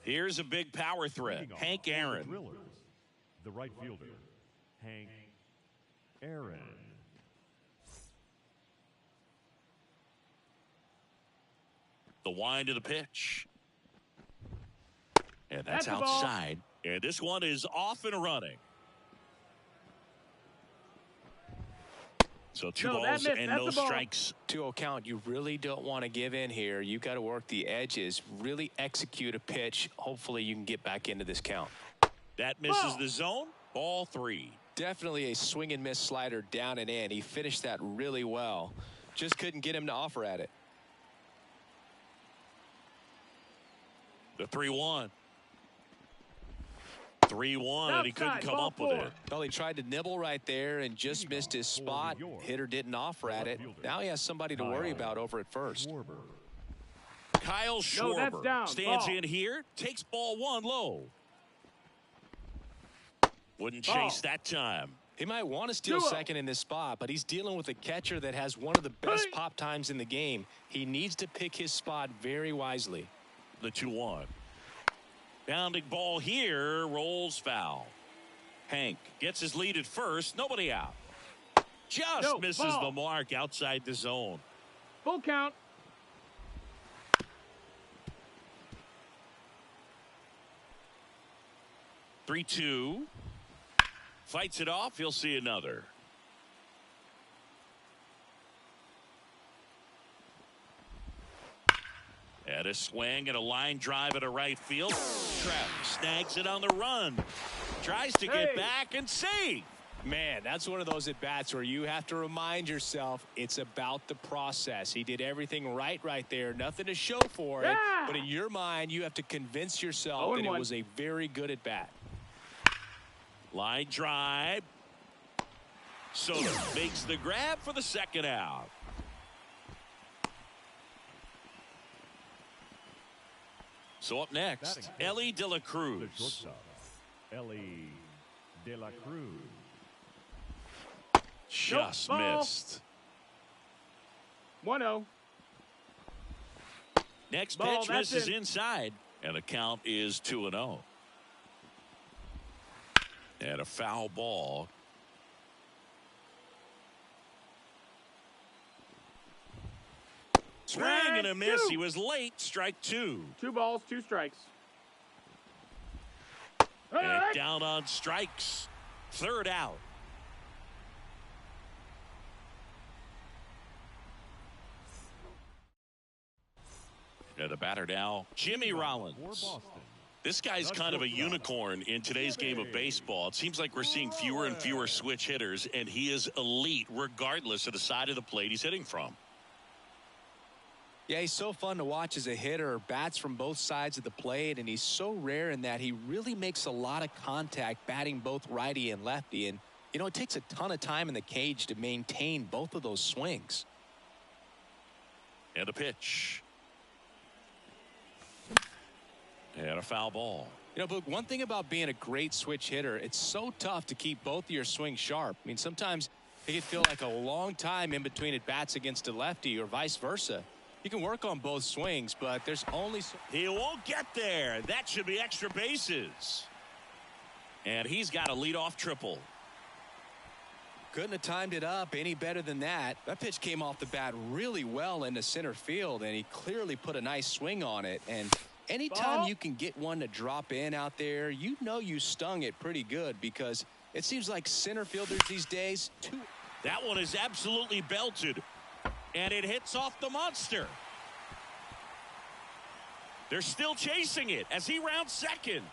Here's a big power threat. Hank Aaron. The right fielder, Hank Aaron. The wind of the pitch. And that's outside. And this one is off and running. So two balls and no strikes. 2-0 count. You really don't want to give in here. You got to work the edges, really execute a pitch. Hopefully you can get back into this count. That misses the zone. Ball 3. Definitely a swing and miss slider down and in. He finished that really well. Just couldn't get him to offer at it. The 3-1. 3-1, and he couldn't come up with it. Well, he tried to nibble right there and just missed his spot. Hitter didn't offer at it. Now he has somebody to worry about over at first. Kyle Schwarber stands in here, takes ball 1 low. Wouldn't chase that time. He might want to steal second in this spot, but he's dealing with a catcher that has one of the best pop times in the game. He needs to pick his spot very wisely. The 2-1. Bounding ball here, rolls foul. Hank gets his lead at first, nobody out. Just misses the mark outside the zone. Full count. Three, 2. Fights it off. He'll see another. And a swing and a line drive at a right field. Travis snags it on the run. Tries to get back and save. Man, that's one of those at-bats where you have to remind yourself it's about the process. He did everything right there. Nothing to show for it. But in your mind, you have to convince yourself that it was a very good at-bat. Line drive. Soto makes the grab for the second out. So up next, Elly De La Cruz. Elly De La Cruz. Just missed. 1-0. Next pitch misses inside, and the count is 2-0. And a foul ball. Swing and a miss. He was late. Strike 2. 2 balls, 2 strikes. And down on strikes. Third out. And the batter now, Jimmy Rollins. This guy's kind of a unicorn in today's game of baseball. It seems like we're seeing fewer and fewer switch hitters, and he is elite regardless of the side of the plate he's hitting from. Yeah, he's so fun to watch as a hitter. Bats from both sides of the plate, and he's so rare in that he really makes a lot of contact batting both righty and lefty. And, you know, it takes a ton of time in the cage to maintain both of those swings. And a pitch. And a foul ball. You know, Boog, one thing about being a great switch hitter, it's so tough to keep both of your swings sharp. I mean, sometimes it can feel like a long time in between at bats against a lefty or vice versa. You can work on both swings, but there's only so he won't get there. That should be extra bases. And he's got a leadoff triple. Couldn't have timed it up any better than that. That pitch came off the bat really well into center field, and he clearly put a nice swing on it. And anytime you can get one to drop in out there, you know you stung it pretty good, because it seems like center fielders these days that one is absolutely belted. And it hits off the monster. They're still chasing it as he rounds second.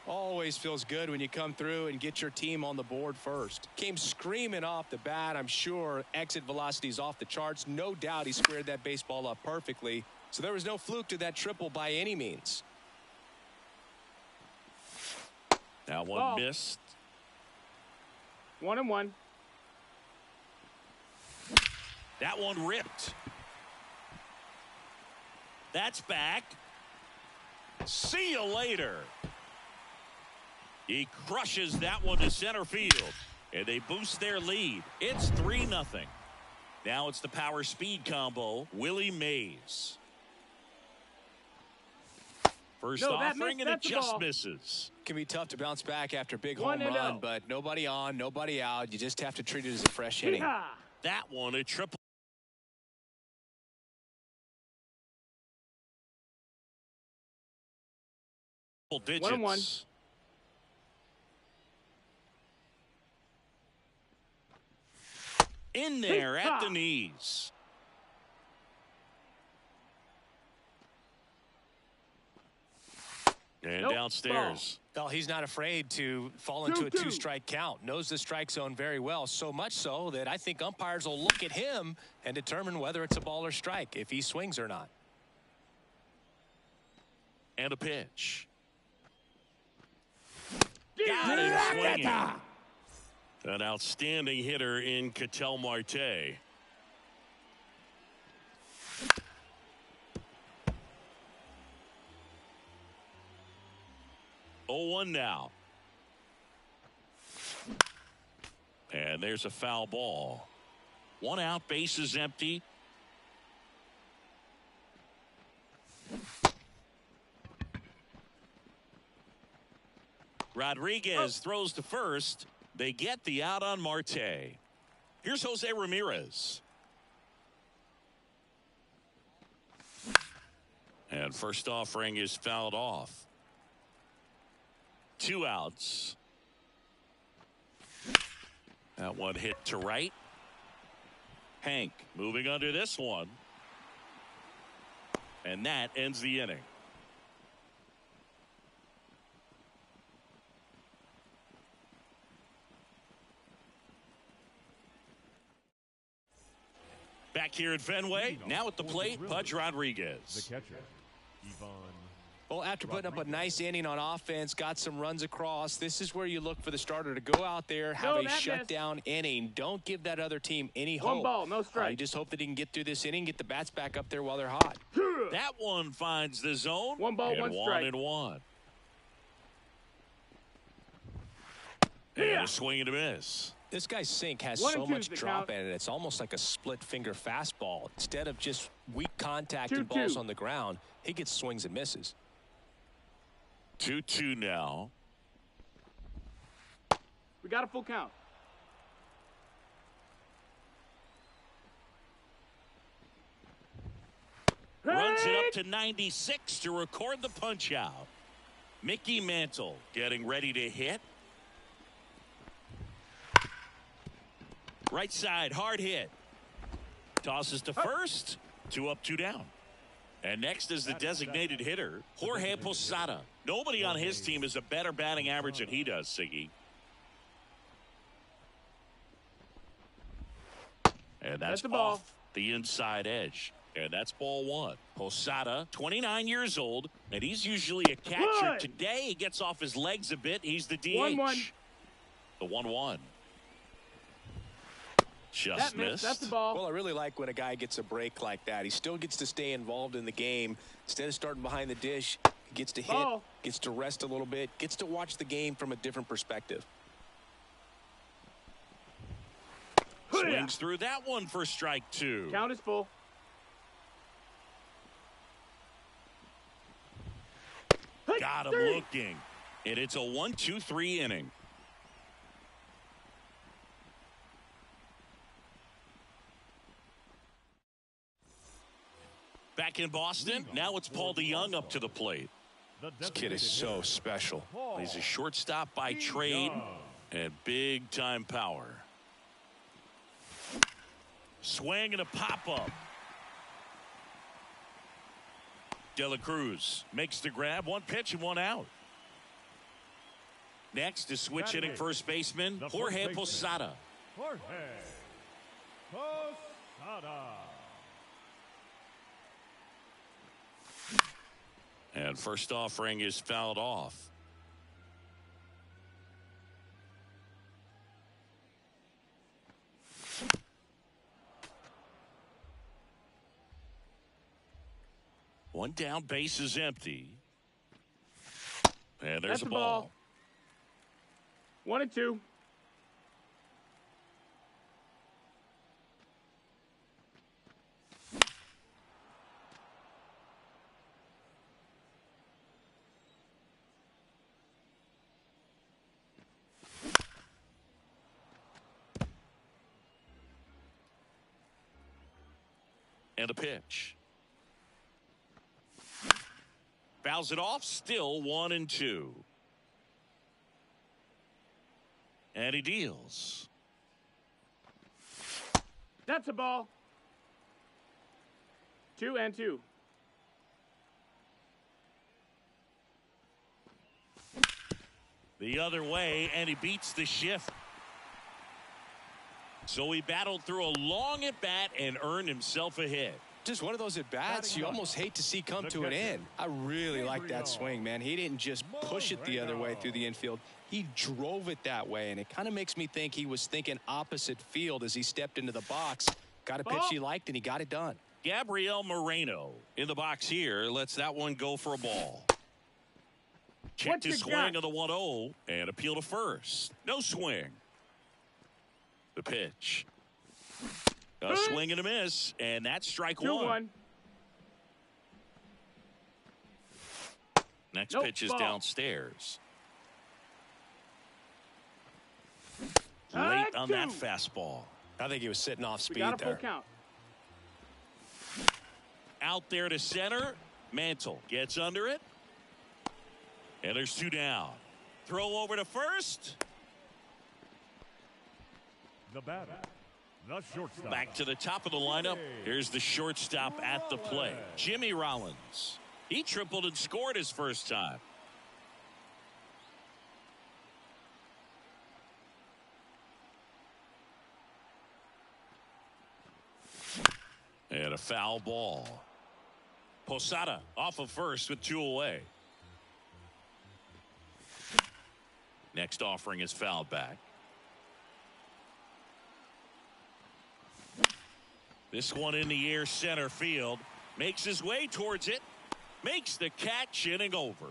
Always feels good when you come through and get your team on the board first. Came screaming off the bat. I'm sure exit velocity's off the charts. No doubt he squared that baseball up perfectly. So there was no fluke to that triple by any means. Now one missed. 1-1. That one ripped. That's back. See you later. He crushes that one to center field, and they boost their lead. It's 3-0. Now it's the power speed combo, Willie Mays. First No, that offering, missed. and it That's the just ball. misses. Can be tough to bounce back after a big One home and run, oh. but nobody on, nobody out. You just have to treat it as a fresh inning. Yeehaw! That one, a triple digits. 1-1. In there at the Yeehaw! knees. And Nope, downstairs. Well, he's not afraid to fall into a 2-2. two-strike count. Knows the strike zone very well, so much so that I think umpires will look at him and determine whether it's a ball or strike, if he swings or not. And a pitch. Got it swinging. An outstanding hitter in Ketel Marte. Oh, 1 now. And there's a foul ball. 1 out, base is empty. Rodriguez throws to first. They get the out on Marte. Here's Jose Ramirez. And first offering is fouled off. 2 outs. That one hit to right. Hank moving under this one. And that ends the inning. Back here at Fenway, now at the plate, Pudge The Rodriguez. catcher, Ivan. Well, after putting up a nice inning on offense, got some runs across, this is where you look for the starter to go out there, have No, a that shutdown inning. Don't give that other team any hope. 1 ball, no strike. You just hope that he can get through this inning, get the bats back up there while they're hot. That one finds the zone. 1 ball, and 1 strike. 1-1. And a swing and a miss. This guy's sink has 1 so and 2 much is the drop count. in it. It's almost like a split finger fastball. Instead of just weak contact and 2-2. balls on the ground, he gets swings and misses. 2-2 now. We got a full count. Runs it up to 96 to record the punch out. Mickey Mantle getting ready to hit. Right side, hard hit. Tosses to first. 2 up, 2 down. And next is the designated hitter, Jorge Posada. Nobody on his team has a better batting average than he does, Siggy. And that's the ball. off the inside edge. And that's ball 1. Posada, 29 years old, and he's usually a catcher. Good. Today he gets off his legs a bit. He's the DH. 1-1. The 1-1. Just That missed. missed. That's the ball. Well, I really like when a guy gets a break like that. He still gets to stay involved in the game. Instead of starting behind the dish, he gets to hit, Ball. gets to rest a little bit, gets to watch the game from a different perspective. Swings through that one for strike 2. Count is full. Got him looking. And it's a 1-2-3 inning. Back in Boston, now it's Paul DeYoung up to the plate. This kid is so special. He's a shortstop by trade and big time power. Swing and a pop-up. De La Cruz makes the grab. 1 pitch and 1 out. Next is switch hitting first baseman Jorge Posada. Jorge Posada. And first offering is fouled off. One down, base is empty. And there's That's a the ball. ball. 1 and 2. And the pitch. Fouls it off. Still 1-2. And he deals. That's a ball. 2-2. The other way, and he beats the shift. So he battled through a long at-bat and earned himself a hit. Just one of those at-bats you almost hate to see come to an end. I really like that swing, man. He didn't just push it the other way through the infield. He drove it that way, and it kind of makes me think he was thinking opposite field as he stepped into the box. Got a pitch he liked, and he got it done. Gabriel Moreno in the box here. Lets that one go for a ball. Checked his swing on the 1-0 and appeal to first. No swing. The pitch. A swing and a miss, and that's strike 1. Next pitch is downstairs. Late on that fastball. I think he was sitting off speed we got a there. Full count. Out there to center. Mantle gets under it. And there's 2 down. Throw over to first. The batter, the shortstop. Back to the top of the lineup. Here's the shortstop at the plate, Jimmy Rollins. He tripled and scored his first time. And a foul ball. Posada off of first with 2 away. Next offering is fouled back. This one in the air, center field. Makes his way towards it. Makes the catch, inning over.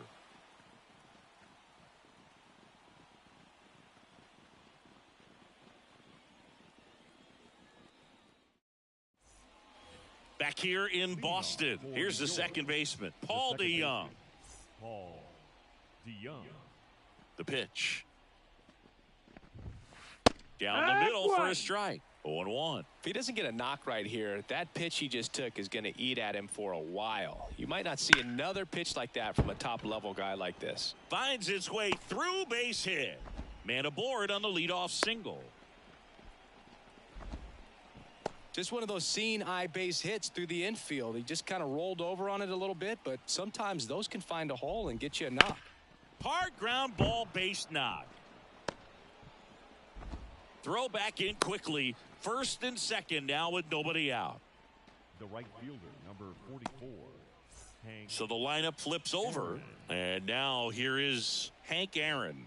Back here in Boston. Here's the second baseman, Paul DeJong. Paul DeJong. The pitch. Down the middle for a strike. 0-1. If he doesn't get a knock right here, that pitch he just took is going to eat at him for a while. You might not see another pitch like that from a top-level guy like this. Finds its way through, base hit. Man aboard on the leadoff single. Just one of those seeing-eye base hits through the infield. He just kind of rolled over on it a little bit, but sometimes those can find a hole and get you a knock. Hard ground ball, base knock. Throw back in quickly. First and second now with nobody out. The right fielder, number 44. Hank. So the lineup flips over. And now here is Hank Aaron.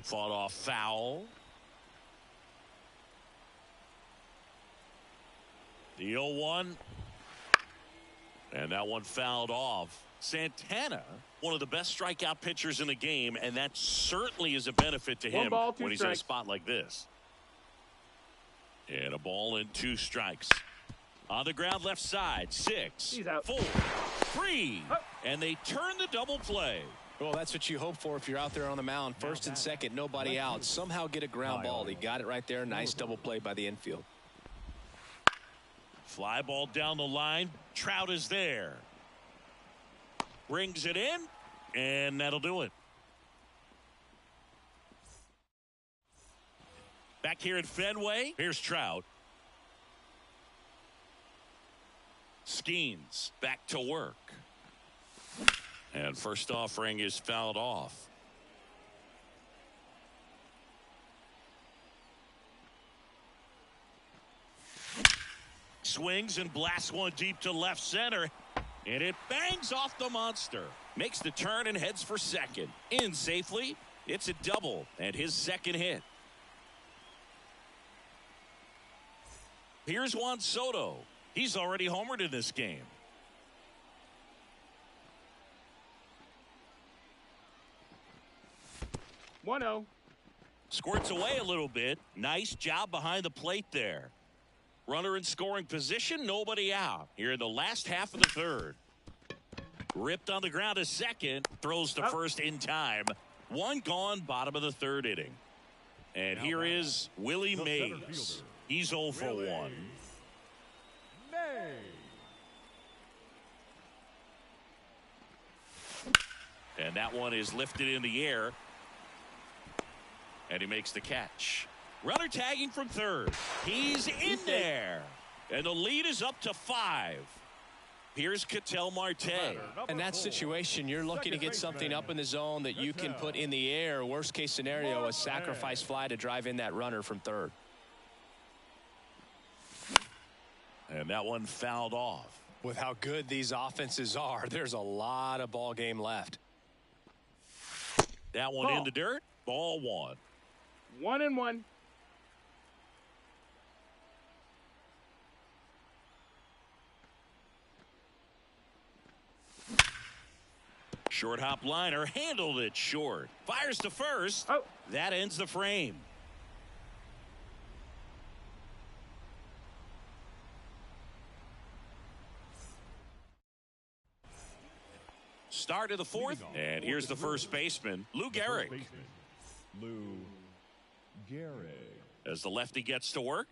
Fought off foul. The 0-1. And that one fouled off. Santana, one of the best strikeout pitchers in the game, and that certainly is a benefit to him when he's in a spot like this. And a ball and 2 strikes. On the ground left side, 6, 4, 3, and they turn the double play. Well, that's what you hope for if you're out there on the mound. First and second, nobody out. Somehow get a ground ball. He got it right there. Nice double play by the infield. Fly ball down the line. Trout is there. Brings it in, and that'll do it. Back here at Fenway, here's Trout. Skeens back to work. And first offering is fouled off. Swings and blasts one deep to left center. And it bangs off the monster. Makes the turn and heads for second. In safely. It's a double and his second hit. Here's Juan Soto. He's already homered in this game. One-0. Squirts away a little bit. Nice job behind the plate there. Runner in scoring position, nobody out. Here in the last half of the third. Ripped on the ground to second. Throws to first in time. One gone, bottom of the third inning. And Now here back, is Willie the center Mays. fielder, He's 0 for Willie 1. Mays. And that one is lifted in the air. And he makes the catch. Runner tagging from third. He's in there. And the lead is up to 5. Here's Ketel Marte. In that situation, you're looking to get something up in the zone that you can put in the air. Worst case scenario, a sacrifice fly to drive in that runner from third. And that one fouled off. With how good these offenses are, there's a lot of ball game left. That one in the dirt. Ball 1. 1-1. Short hop liner handled it short. Fires to first. Oh. That ends the frame. Start of the 4th. And here's the first baseman, Lou Gehrig. Lou Gehrig. As the lefty gets to work.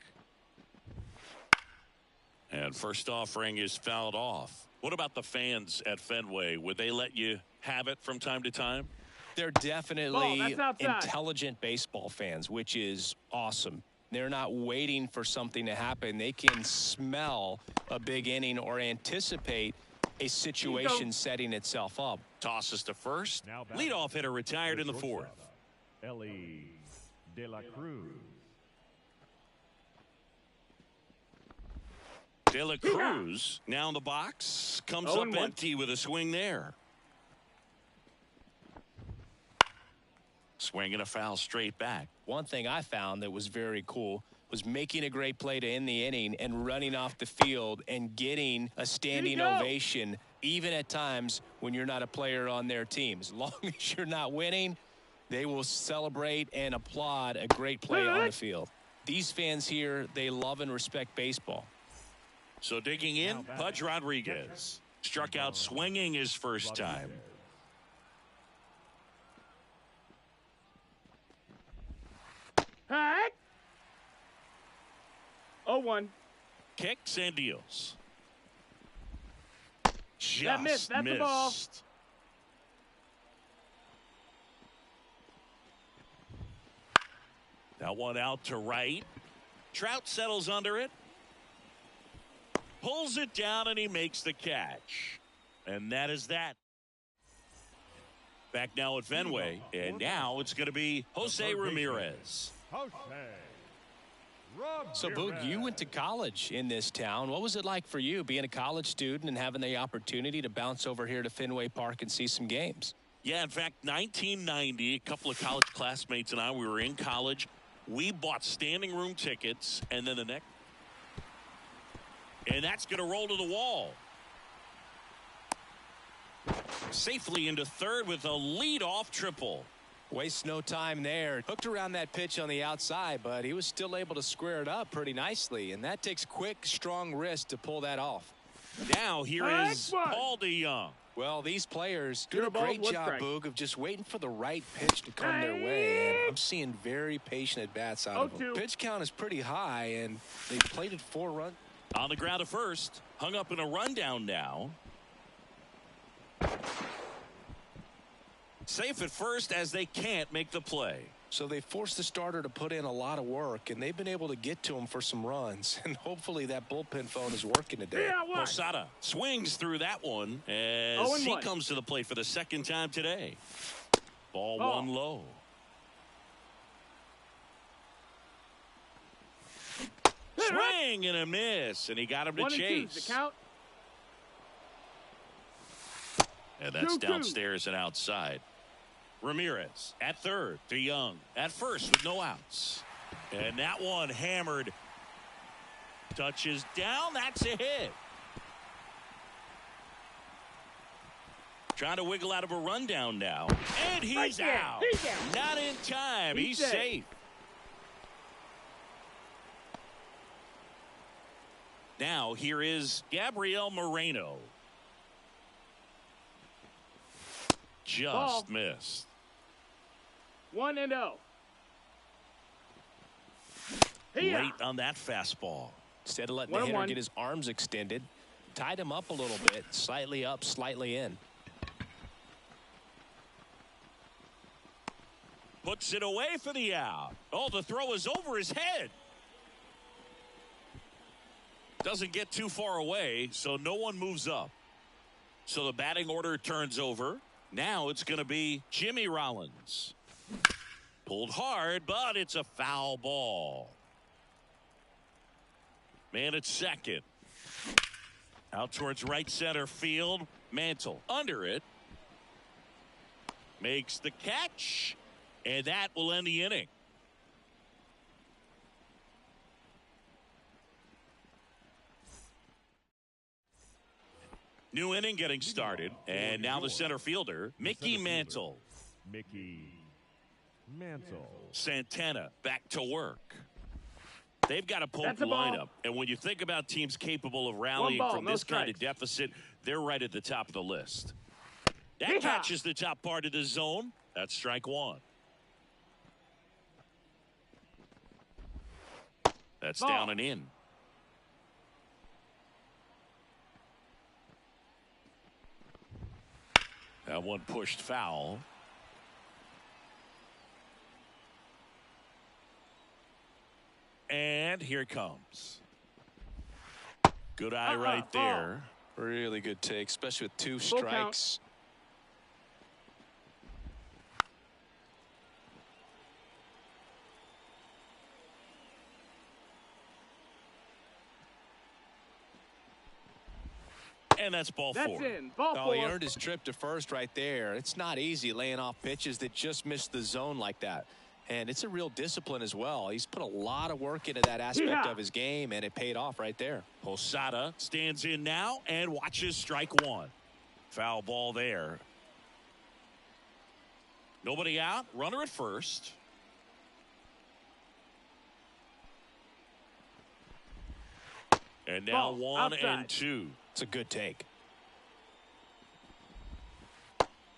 And first offering is fouled off. What about the fans at Fenway? Would they let you have it from time to time? They're definitely Ball, that's outside. intelligent baseball fans, which is awesome. They're not waiting for something to happen. They can smell a big inning or anticipate a situation setting itself up. Tosses to first. Now back. Leadoff hitter retired in the 4th. Ellie De La Cruz. De La Cruz now in the box. Comes up 0-1. empty with a swing there. Swinging a foul straight back. One thing I found that was very cool was making a great play to end the inning and running off the field and getting a standing ovation, even at times when you're not a player on their team. As long as you're not winning, they will celebrate and applaud a great play on the field. These fans here, they love and respect baseball. So digging in, Pudge Rodriguez. Struck out swinging his first time. Heck. 0-1. Kicks and deals. Just That missed. That's the ball. That one out to right. Trout settles under it. Pulls it down and he makes the catch. And that is that. Back now at Fenway. And now it's going to be Jose Ramirez. Jose So, Boog, you went to college in this town. What was it like for you being a college student and having the opportunity to bounce over here to Fenway Park and see some games? Yeah, in fact, 1990, a couple of college classmates and I, we were in college. We bought standing room tickets, and then the next. And that's going to roll to the wall. Safely into third with a leadoff triple. Wastes no time there. Hooked around that pitch on the outside, but he was still able to square it up pretty nicely, and that takes quick, strong wrist to pull that off. Now here is Paul DeJong. Well, these players do a Ball, great one job, strike. Boog, of just waiting for the right pitch to come their way. And I'm seeing very patient at-bats out of them. 0-2. Pitch count is pretty high, and they plated 4 runs. On the ground at first. Hung up in a rundown now. Safe at first as they can't make the play. So they forced the starter to put in a lot of work, and they've been able to get to him for some runs. And hopefully that bullpen phone is working today. Posada swings through that one as 0-1. he comes to the plate for the second time today. Ball 1 low. Swing and a miss, and he got him to 1-2 chase. the count. And that's 2-2. downstairs and outside. Ramirez at third. DeJong at first with no outs. And that one hammered. Touches down. That's a hit. Trying to wiggle out of a rundown now. And he's Right there. out. He's out. Not in time. He's safe. safe. Now here is Gabriel Moreno. Just Ball. missed. 1-0. Hey-ya. late on that fastball. Instead of letting the 1-1. hitter get his arms extended, tied him up a little bit, slightly up, slightly in. Puts it away for the out. Oh, the throw is over his head. Doesn't get too far away, so no one moves up. So the batting order turns over. Now it's going to be Jimmy Rollins. Pulled hard, but it's a foul ball. Man at second. Out towards right center field. Mantle under it. Makes the catch. And that will end the inning. New inning getting started. And now the center fielder, Mickey Mantle. Mickey Mantle. Santana back to work. They've got a potent That's a ball. lineup. And when you think about teams capable of rallying ball, from no this kind of strikes. deficit, they're right at the top of the list. That Yeehaw. catches the top part of the zone. That's strike one. That's Ball. down and in. That one pushed foul. And here it comes. Good eye right there. Really good take, especially with two Full count. strikes. And that's ball That's four. in. Ball Oh, four. he earned his trip to first right there. It's not easy laying off pitches that just miss the zone like that. And it's a real discipline as well. He's put a lot of work into that aspect Yeah. of his game, and it paid off right there. Posada stands in now and watches strike one. Foul ball there. Nobody out. Runner at first. And now Ball, 1 outside. and 2. It's a good take.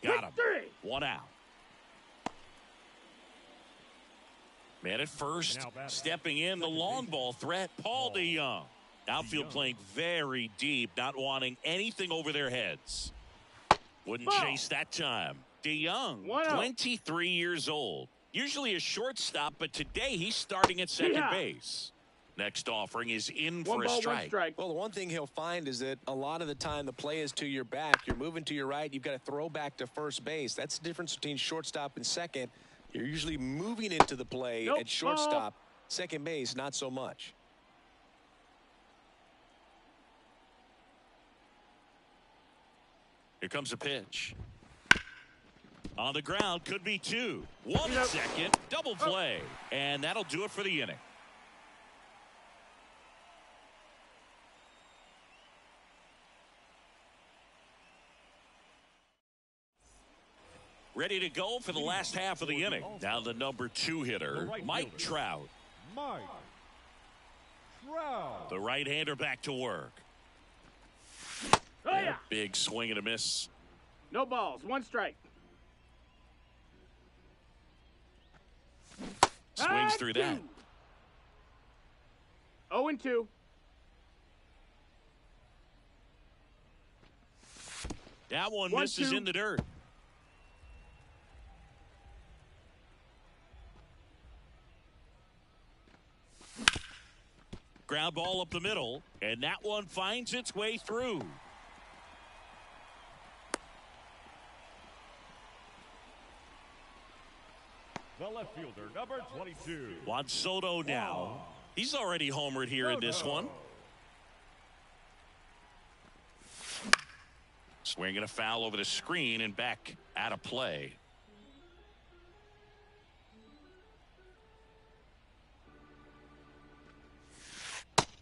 Got him. Victory. One out. Man at first, Now batting. stepping in the long ball threat, Paul DeYoung. Outfield DeYoung. playing very deep, not wanting anything over their heads. Wouldn't Ball. chase that time. DeYoung, 1-0. 23 years old. Usually a shortstop, but today he's starting at second Yeah. base. Next offering is in for One a ball, one strike. strike. Well, the one thing he'll find is that a lot of the time the play is to your back. You're moving to your right. You've got to throw back to first base. That's the difference between shortstop and second. You're usually moving into the play Nope. at shortstop. Second base, not so much. Here comes a pitch. On the ground, could be two. One Yep. second, double play. And that'll do it for the inning. Ready to go for the last half of the inning. Now the number 2 hitter, The right Mike fielder. Trout. Mike Trout. The right-hander back to work. Oh, yeah. Big swing and a miss. No balls. One strike. Swings through that. 0 and 2. That one 1-2. misses in the dirt. Ground ball up the middle, and that one finds its way through. The left fielder, number 22. Juan Soto now. He's already homered here in this one. Swinging a foul over the screen and back out of play.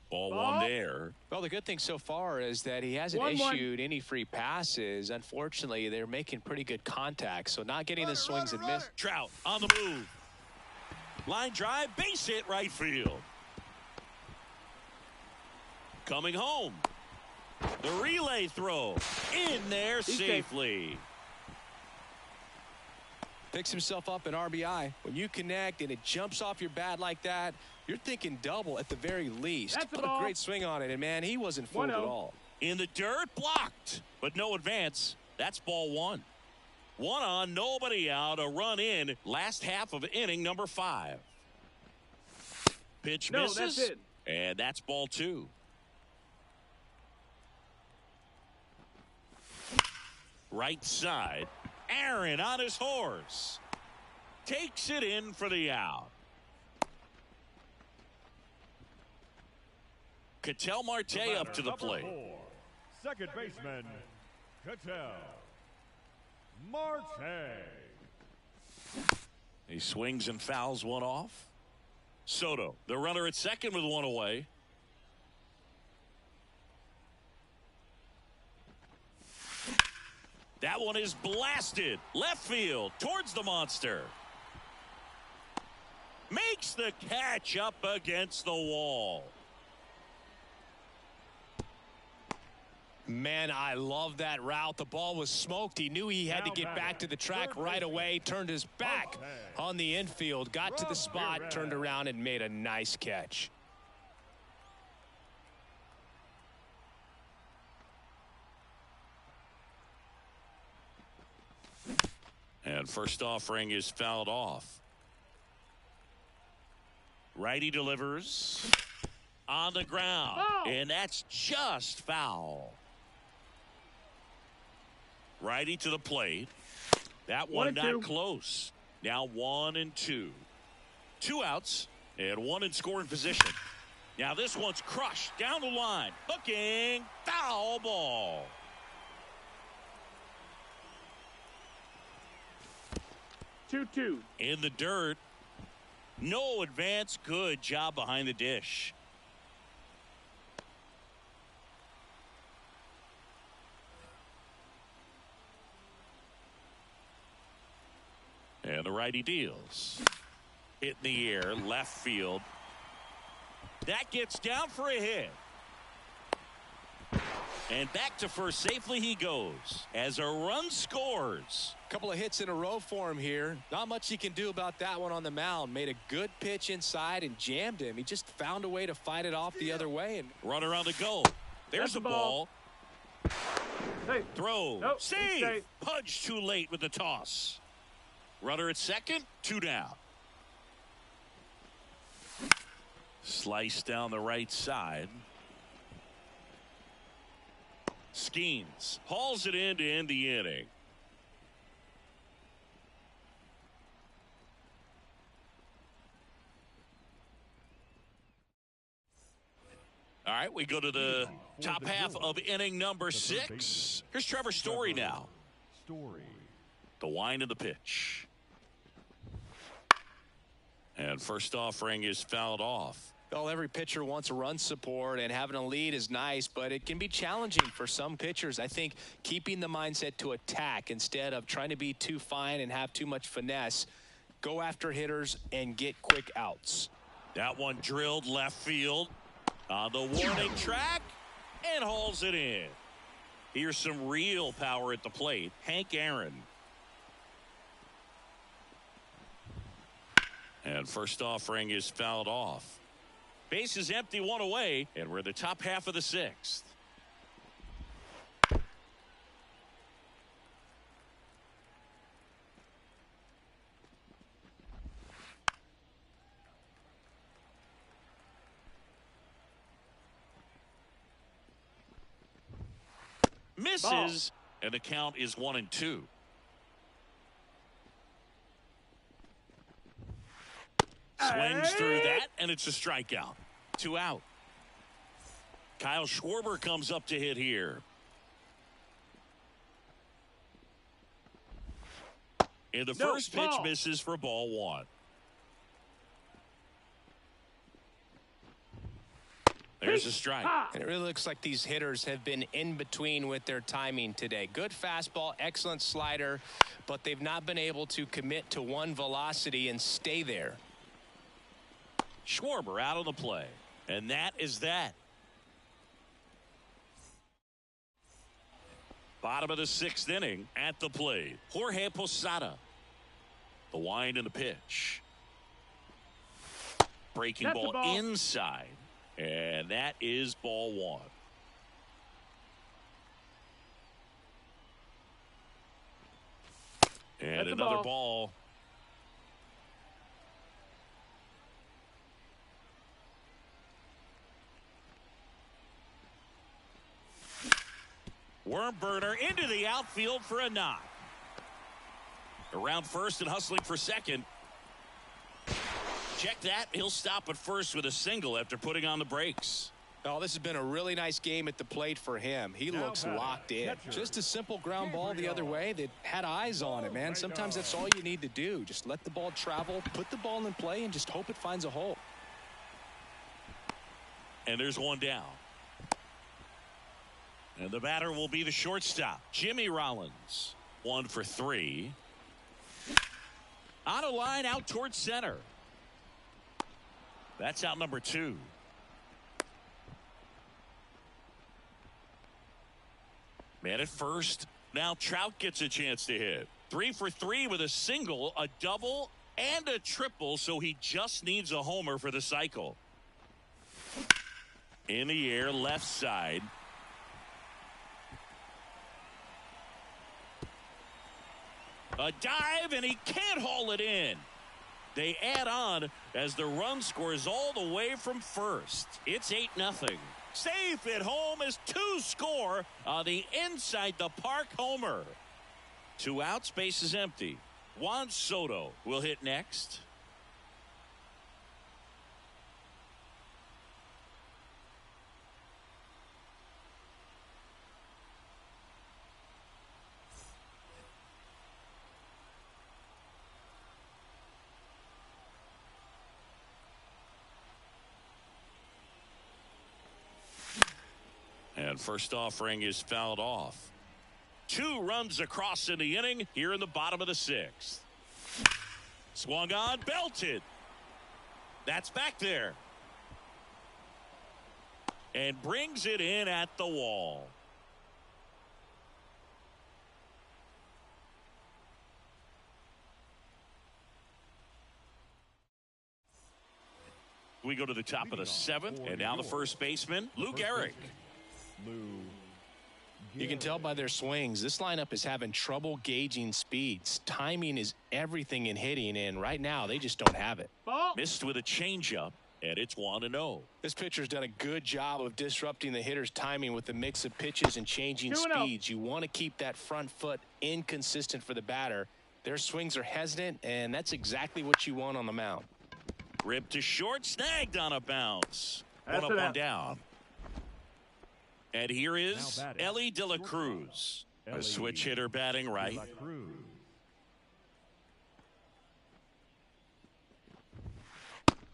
Ball one there. Well, the good thing so far is that he hasn't 1-1. issued any free passes. Unfortunately, they're making pretty good contact, so not getting the swings and miss. Trout on the move. Line drive, base hit right field. Coming home. The relay throw in there safe. safely. Picks himself up an RBI. When you connect and it jumps off your bat like that, You're thinking double at the very least. That's a Put a ball. great swing on it, and man, he wasn't fooled at 1-0. all. In the dirt, blocked, but no advance. That's ball one. One on, nobody out, a run in. Last half of inning number 5. Pitch misses. That's it. And that's ball 2. Right side. Aaron on his horse. Takes it in for the out. Ketel Marte up to the plate. 4, second baseman, Ketel Marte. He swings and fouls one off. Soto, the runner at second with one away. That one is blasted. Left field towards the monster. Makes the catch up against the wall. Man, I love that route. The ball was smoked. He knew he had to get back to the track right away. Turned his back on the infield. Got to the spot, turned around, and made a nice catch. And first offering is fouled off. Righty delivers on the ground. Oh. And that's just foul. Righty to the plate. That one 1 and not 2. close. Now 1-2. 2 outs and 1 in scoring position. Now this one's crushed down the line. Hooking. Foul ball. Two. In the dirt. No advance. Good job behind the dish. And the righty deals. Hit in the air, left field. That gets down for a hit. And back to first safely he goes as a run scores. Couple of hits in a row for him here. Not much he can do about that one on the mound. Made a good pitch inside and jammed him. He just found a way to fight it off the other way. And Runner on the go. There's That's a a ball. ball. Hey. Throw. Nope, Save. safe. Pudge too late with the toss. Runner at second. 2 down. Slice down the right side. Skeens hauls it in to end the inning. All right, we go to the top half of inning number 6. Here's Trevor Story now. Story. The wind of the pitch. And first offering is fouled off. well, every pitcher wants a run support, and having a lead is nice, but it can be challenging for some pitchers. I think keeping the mindset to attack instead of trying to be too fine and have too much finesse, go after hitters and get quick outs. That one drilled left field on the warning track and hauls it in. Here's some real power at the plate. Hank Aaron. And first offering is fouled off. Base is empty, one away, and we're in the top half of the 6th. Misses, and the count is 1-2. Swings through that, and it's a strikeout. 2 out. Kyle Schwarber comes up to hit here. And the first pitch misses for ball 1. There's a strike. And it really looks like these hitters have been in between with their timing today. Good fastball, excellent slider, but they've not been able to commit to one velocity and stay there. Schwarber out on the play. And that is that. Bottom of the 6th inning at the plate. Jorge Posada. The wind and the pitch. breaking That's the ball ball. inside. And that is ball one. And That's the another ball. ball. Worm burner into the outfield for a knock. Around first and hustling for second. Check that. He'll stop at first with a single after putting on the brakes. Oh, this has been a really nice game at the plate for him. He Now looks batting, locked in. catcher, Just a simple ground ball the other way that had eyes on it, man. Sometimes that's all you need to do. Just let the ball travel, put the ball in play, and just hope it finds a hole. And there's one down. And the batter will be the shortstop, Jimmy Rollins. 1 for 3. On a line out towards center. That's out number 2. Man at first. Now Trout gets a chance to hit. 3 for 3 with a single, a double, and a triple, so he just needs a homer for the cycle. In the air, left side. A dive, and he can't haul it in. They add on as the run scores all the way from first. It's 8-0. Safe at home as 2 score on the inside the park homer. 2 outs, base is empty. Juan Soto will hit next. And first offering is fouled off. 2 runs across in the inning here in the bottom of the 6th. Swung on, belted. That's back there. And brings it in at the wall. We go to the top of the 7th, and now the first baseman, Lou Gehrig. You can tell by their swings, this lineup is having trouble gauging speeds. Timing is everything in hitting, and right now they just don't have it. Ball. Missed with a changeup, and it's 1-0. This pitcher's done a good job of disrupting the hitter's timing with the mix of pitches and changing 2-0. speeds. You want to keep that front foot inconsistent for the batter. Their swings are hesitant, and that's exactly what you want on the mound. Ripped to short, snagged on a bounce. That's One it up, one out. down. And here is Now batting, Ellie De La Cruz, a Ellie switch hitter batting right. La Cruz.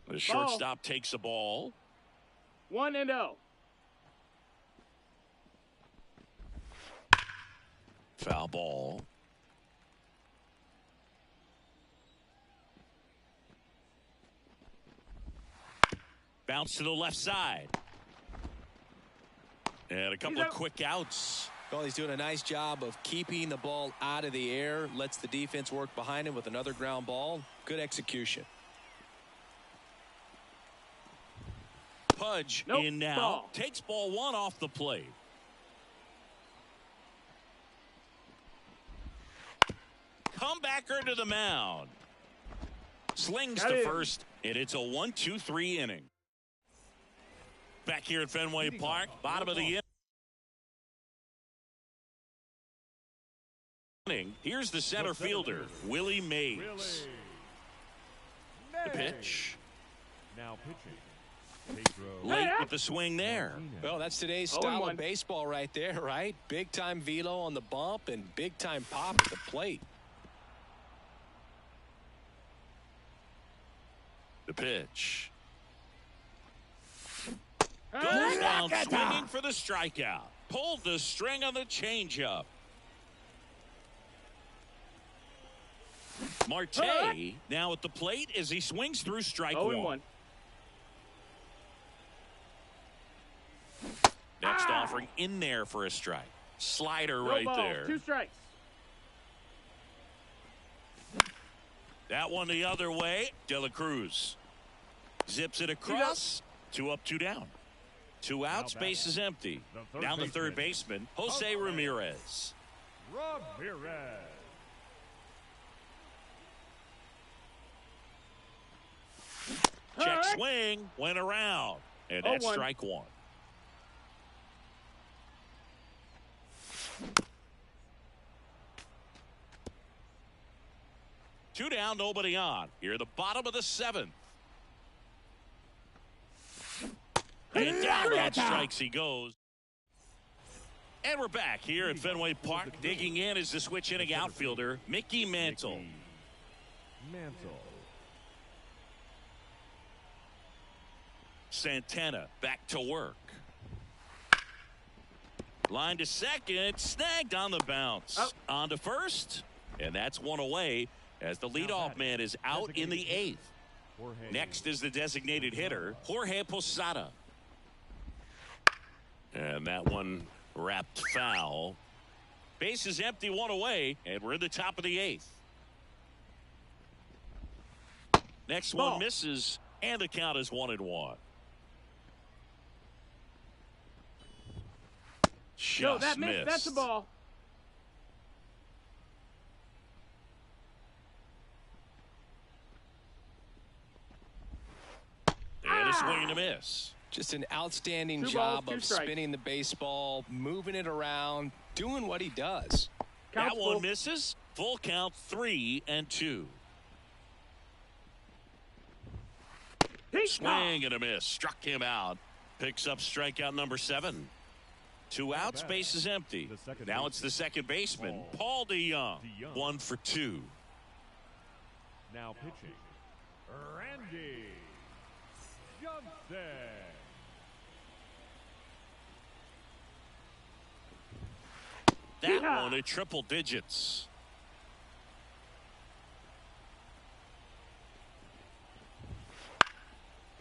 The shortstop takes a ball. 1-0. Foul ball. Bounce to the left side. And a couple He's of out. quick outs. Well, he's doing a nice job of keeping the ball out of the air, lets the defense work behind him with another ground ball. Good execution. Pudge Nope, in now. ball. Takes ball 1 off the plate. Comebacker to the mound. Slings Got to it. first, and it's a 1-2-3 inning. Back here at Fenway Park, bottom of the inning. Here's the center fielder, Willie Mays. The pitch. Now pitching. Pedro. Late with the swing there. Well, that's today's style 0-1. of baseball right there, right? Big time velo on the bump and big time pop at the plate. The pitch. Goes down swinging for the strikeout. Pulled the string on the changeup. Marte now at the plate as he swings through strike 0-1. one. Next offering in there for a strike. Slider No right balls, there. 2 strikes. That one the other way. De La Cruz. Zips it across. 2 up, 2 down. 2 outs, base is empty. Now the third baseman, Jose Ramirez. Check swing, went around. And that's strike 1. Two down, nobody on. Here, the bottom of the 7th. And down on strikes he goes. And we're back here at Fenway Park. Digging in is the switch hitting outfielder, Mickey Mantle. Santana back to work. Line to second, snagged on the bounce. On to first, and that's 1 away as the leadoff man is out in the 8th. Next is the designated hitter, Jorge Posada. And that one wrapped foul. Base is empty, 1 away, and we're in the top of the 8th. Next one misses, and the count is 1-1. No, that missed. That's a ball. And a swing and a miss. Just an outstanding job of spinning the baseball, moving it around, doing what he does. That one misses. Full count, 3-2. Swing and a miss. Struck him out. Picks up strikeout number 7. 2 outs, base is empty. Now it's the second baseman, Paul DeYoung. 1 for 2. Now pitching, Randy Johnson. That one at triple digits.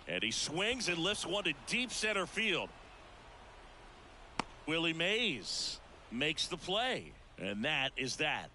And he swings and lifts one to deep center field. Willie Mays makes the play, and that is that.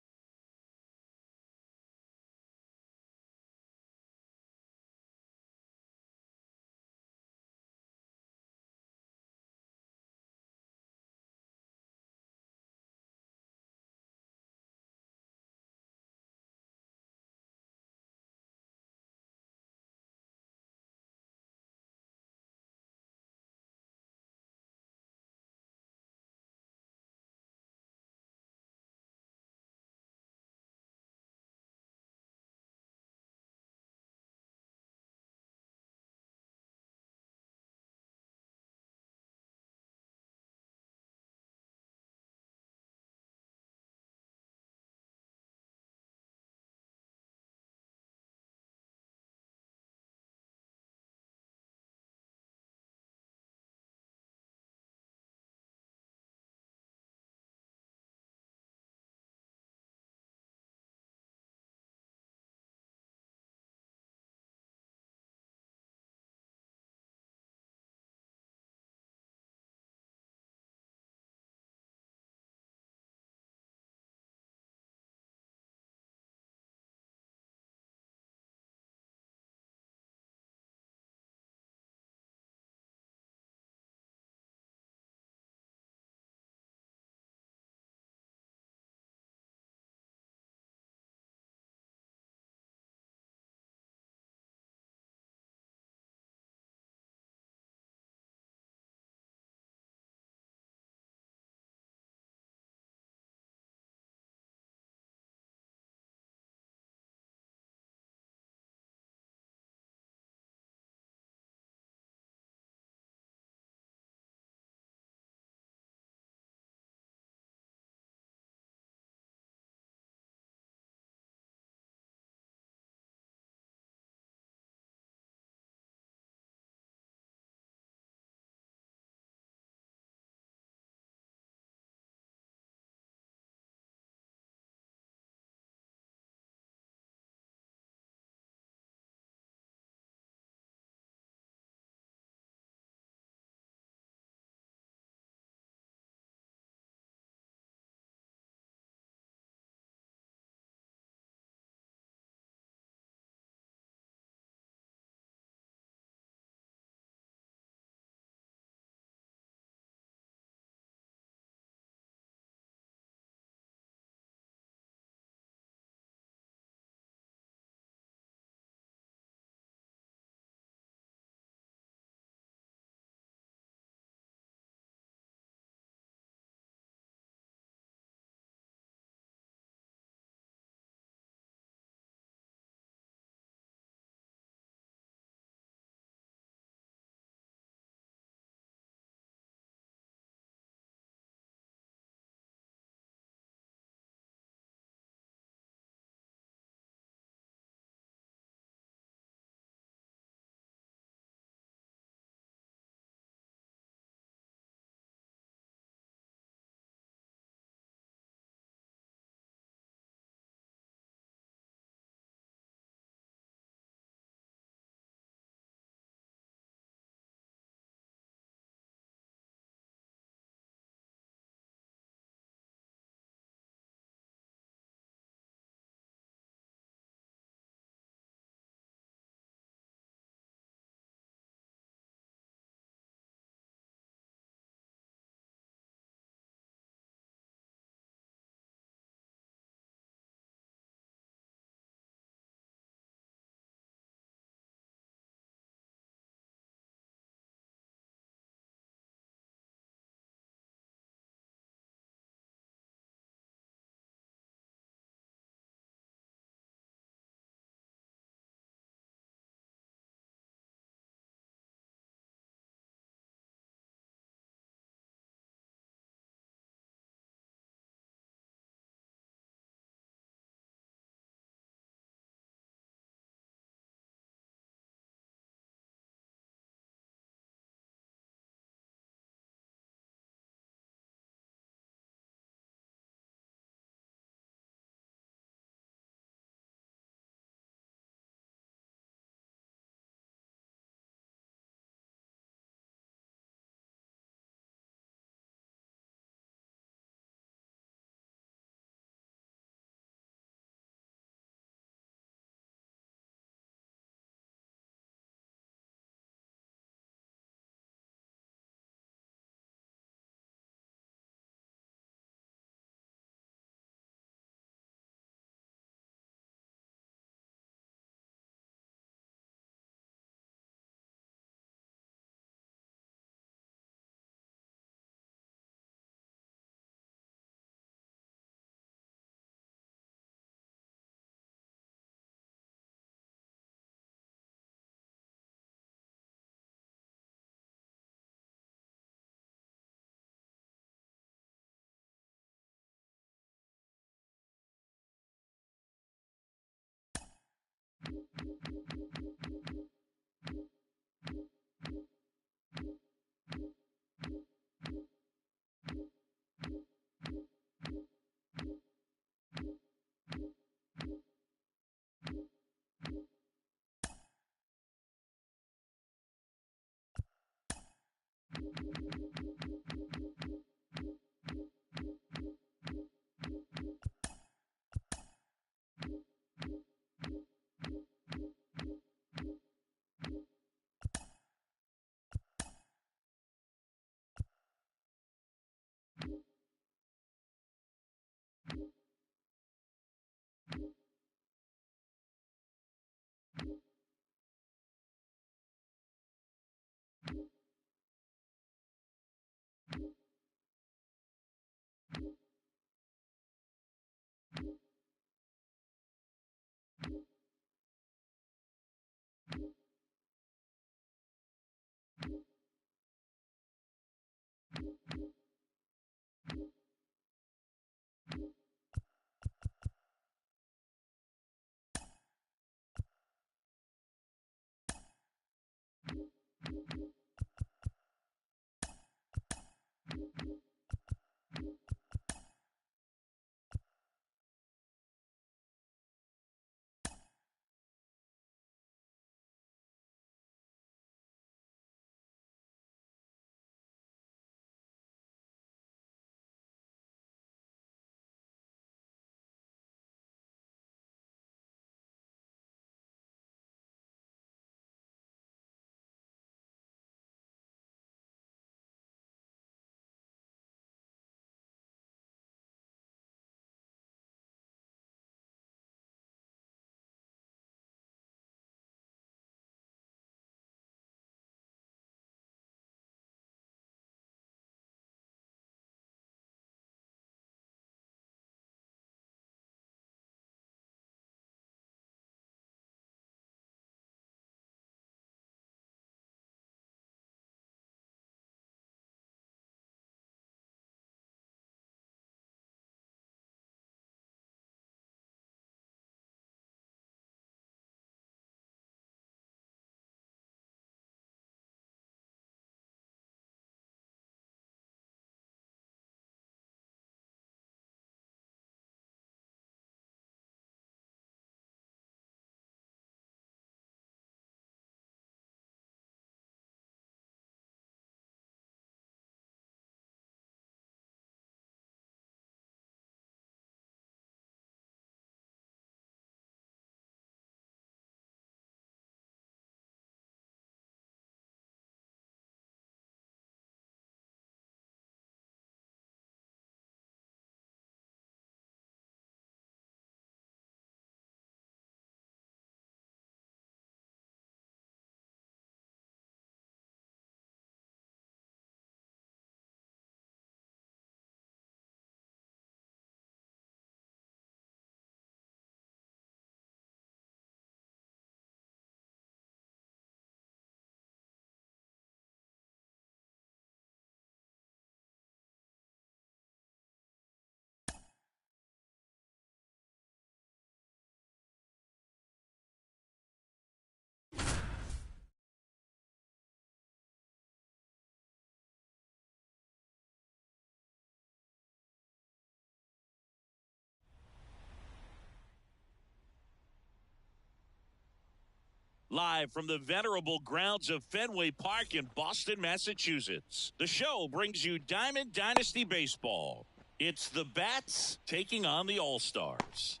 Live from the venerable grounds of Fenway Park in Boston, Massachusetts, the show brings you Diamond Dynasty Baseball. It's the Bats taking on the All-Stars.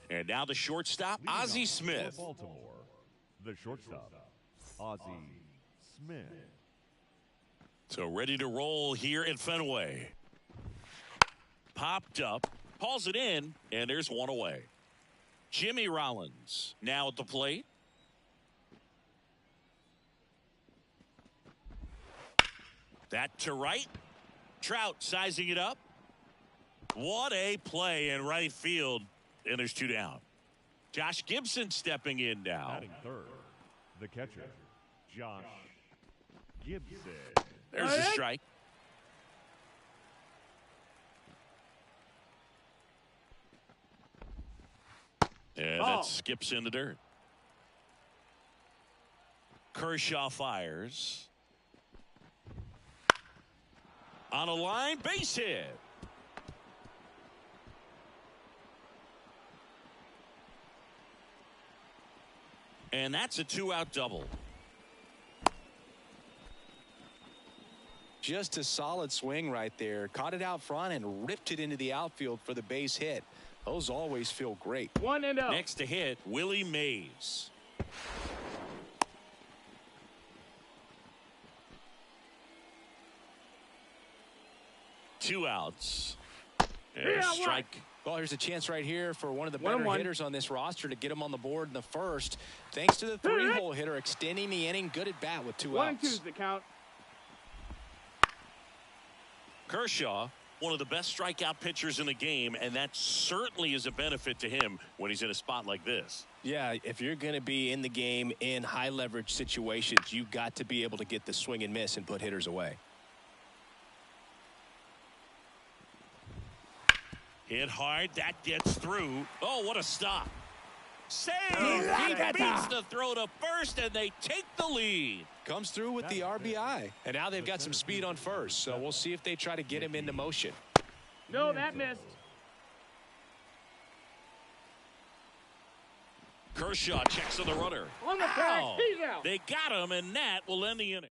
And now the shortstop, Ozzie Smith. Baltimore, the shortstop, Ozzie Smith. So ready to roll here at Fenway. Popped up, hauls it in, and there's one away. Jimmy Rollins now at the plate. That to right. Trout sizing it up. What a play in right field. And there's two down. Josh Gibson stepping in now. Batting third, the catcher, Josh Gibson. There's a strike. And that skips in the dirt. Kershaw fires. On a line, base hit. And that's a two-out double. Just a solid swing right there. Caught it out front and ripped it into the outfield for the base hit. Those always feel great. 1-0. Next to hit, Willie Mays. Two outs. And a strike. Well, here's a chance right here for one of the better hitters on this roster to get him on the board in the first. Thanks to the three-hole hitter extending the inning. Good at bat with two outs. 1-2's the count. Kershaw one of the best strikeout pitchers in the game, and that certainly is a benefit to him when he's in a spot like this. Yeah, if you're going to be in the game in high leverage situations, you've got to be able to get the swing and miss and put hitters away. Hit hard, that gets through. Oh, what a stop. Save! He beats the throw to first, and they take the lead. Comes through with the RBI. And now they've got some speed on first, so we'll see if they try to get him into motion. No, that missed. Kershaw checks on the runner. On the track, he's out. They got him, and that will end the inning.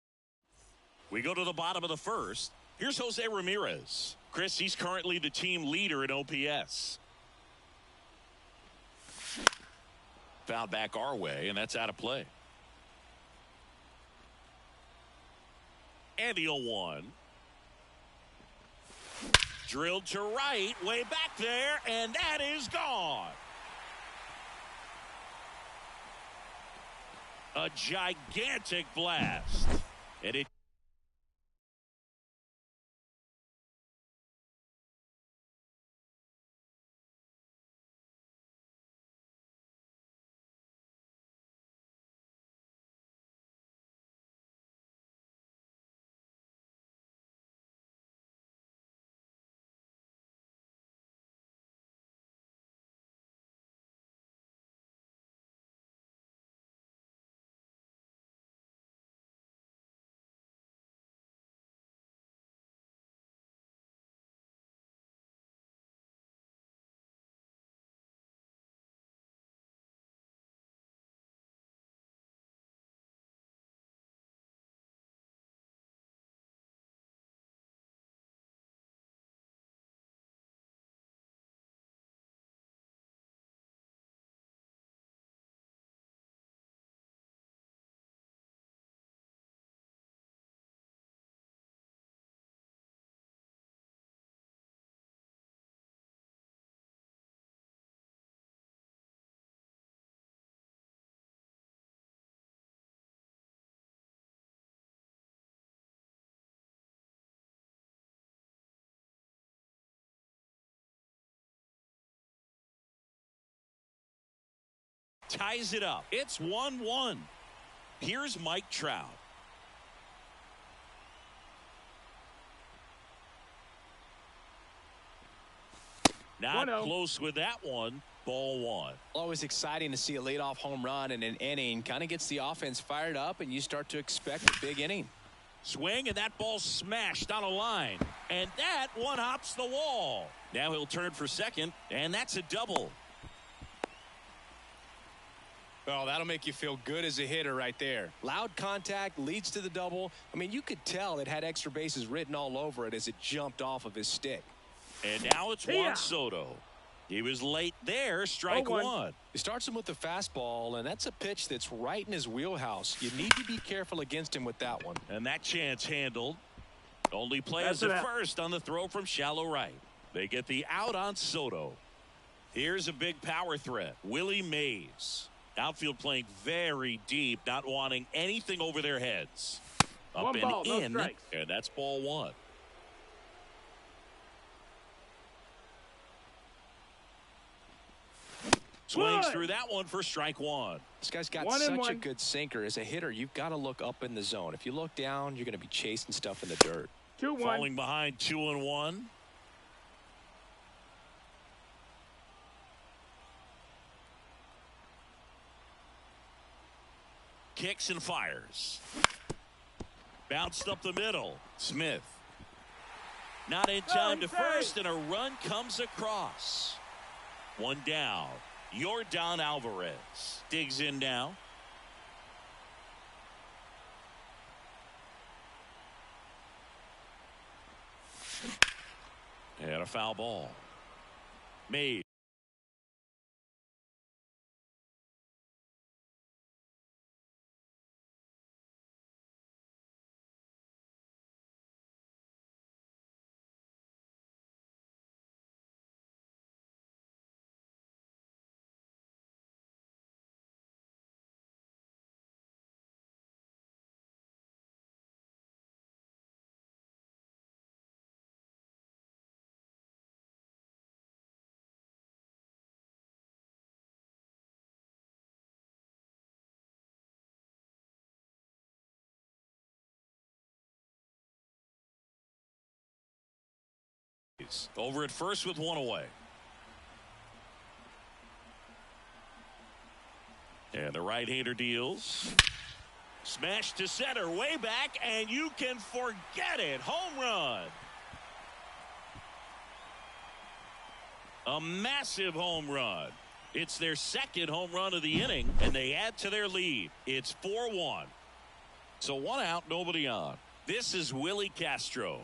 We go to the bottom of the first. Here's Jose Ramirez. Chris, he's currently the team leader in OPS. Foul back our way, and that's out of play. And the 0-1. Drilled to right, way back there, and that is gone. A gigantic blast. And it ties it up. It's 1-1. Here's Mike Trout. Not close with that one. Ball one. Always exciting to see a leadoff home run in an inning. Kind of gets the offense fired up, and you start to expect a big inning. Swing, and that ball smashed on a line. And that one hops the wall. Now he'll turn for second, and that's a double. Oh, that'll make you feel good as a hitter right there. Loud contact leads to the double. I mean, you could tell it had extra bases written all over it as it jumped off of his stick. And now it's Juan Soto. He was late there, strike one. He starts him with the fastball, and that's a pitch that's right in his wheelhouse. You need to be careful against him with that one. And that chance handled. Only plays at first on the throw from shallow right. They get the out on Soto. Here's a big power threat. Willie Mays. Outfield playing very deep, not wanting anything over their heads. Up and in, and that's ball one. Swings through that one for strike one. This guy's got such a good sinker. As a hitter, you've got to look up in the zone. If you look down, you're going to be chasing stuff in the dirt. 2-1. Falling behind 2-1. Kicks and fires. Bounced up the middle. Smith. Not in time to first, and a run comes across. One down. Yordan Alvarez digs in now. And a foul ball. Made. Rays. Over at first with one away. And the right-hander deals. Smash to center, way back, and you can forget it. Home run. A massive home run. It's their second home run of the inning, and they add to their lead. It's 4-1. So one out, nobody on. This is Willie Castro.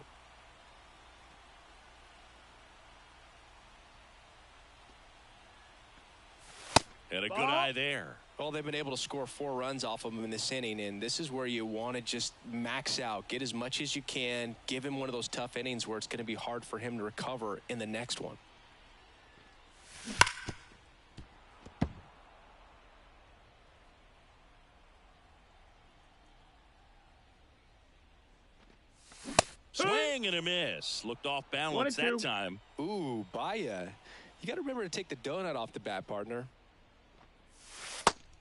And a good eye there. Well, they've been able to score 4 runs off of him in this inning, and this is where you want to just max out, get as much as you can, give him one of those tough innings where it's going to be hard for him to recover in the next one. Swing and a miss. Looked off balance that time. Ooh, Baya. You got to remember to take the donut off the bat, partner.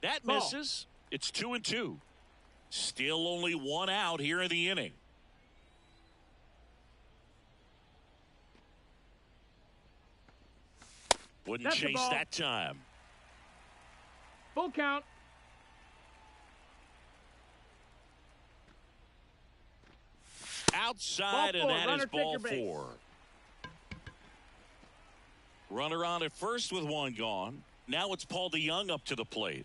That misses. It's 2-2. Still only one out here in the inning. Wouldn't chase that time. Full count. Outside, and that is ball 4. Runner on at first with one gone. Now it's Paul DeJong up to the plate.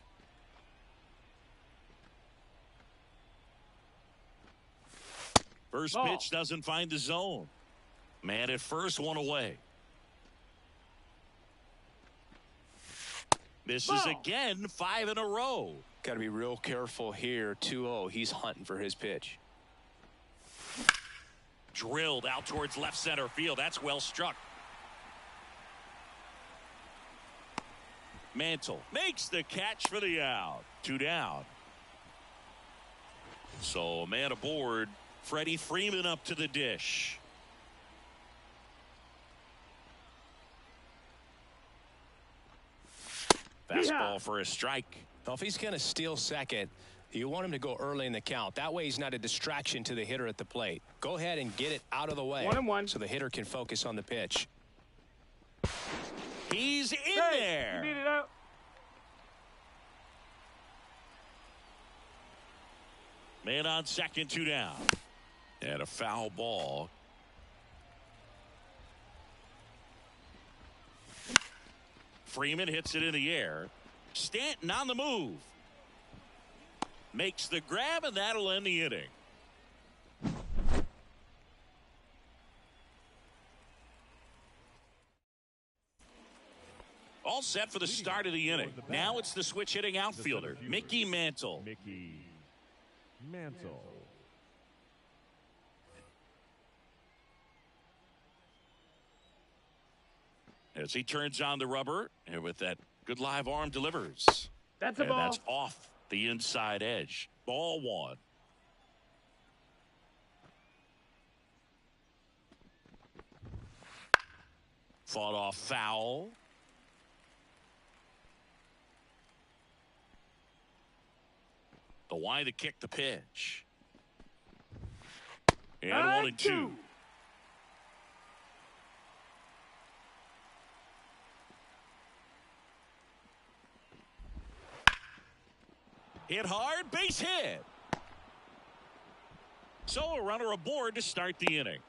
First pitch doesn't find the zone. Man at first, one away. Misses again, 5 in a row. Got to be real careful here. 2-0. He's hunting for his pitch. Drilled out towards left center field. That's well struck. Mantle makes the catch for the out. 2 down. So a man aboard. Freddie Freeman up to the dish. Fastball for a strike. Well, if he's going to steal second, you want him to go early in the count. That way he's not a distraction to the hitter at the plate. Go ahead and get it out of the way. 1-1. So the hitter can focus on the pitch. He's in there. You beat it up. Man on second, 2 down. And a foul ball. Freeman hits it in the air. Stanton on the move. Makes the grab, and that'll end the inning. All set for the start of the inning. Now it's the switch hitting outfielder, Mickey Mantle. Mickey Mantle. As he turns on the rubber, and with that good live arm delivers. That's a and ball. that's off the inside edge. Ball 1. Fought off foul. The wide to kick the pitch. And 1-2. Hit hard, base hit. So a runner aboard to start the inning.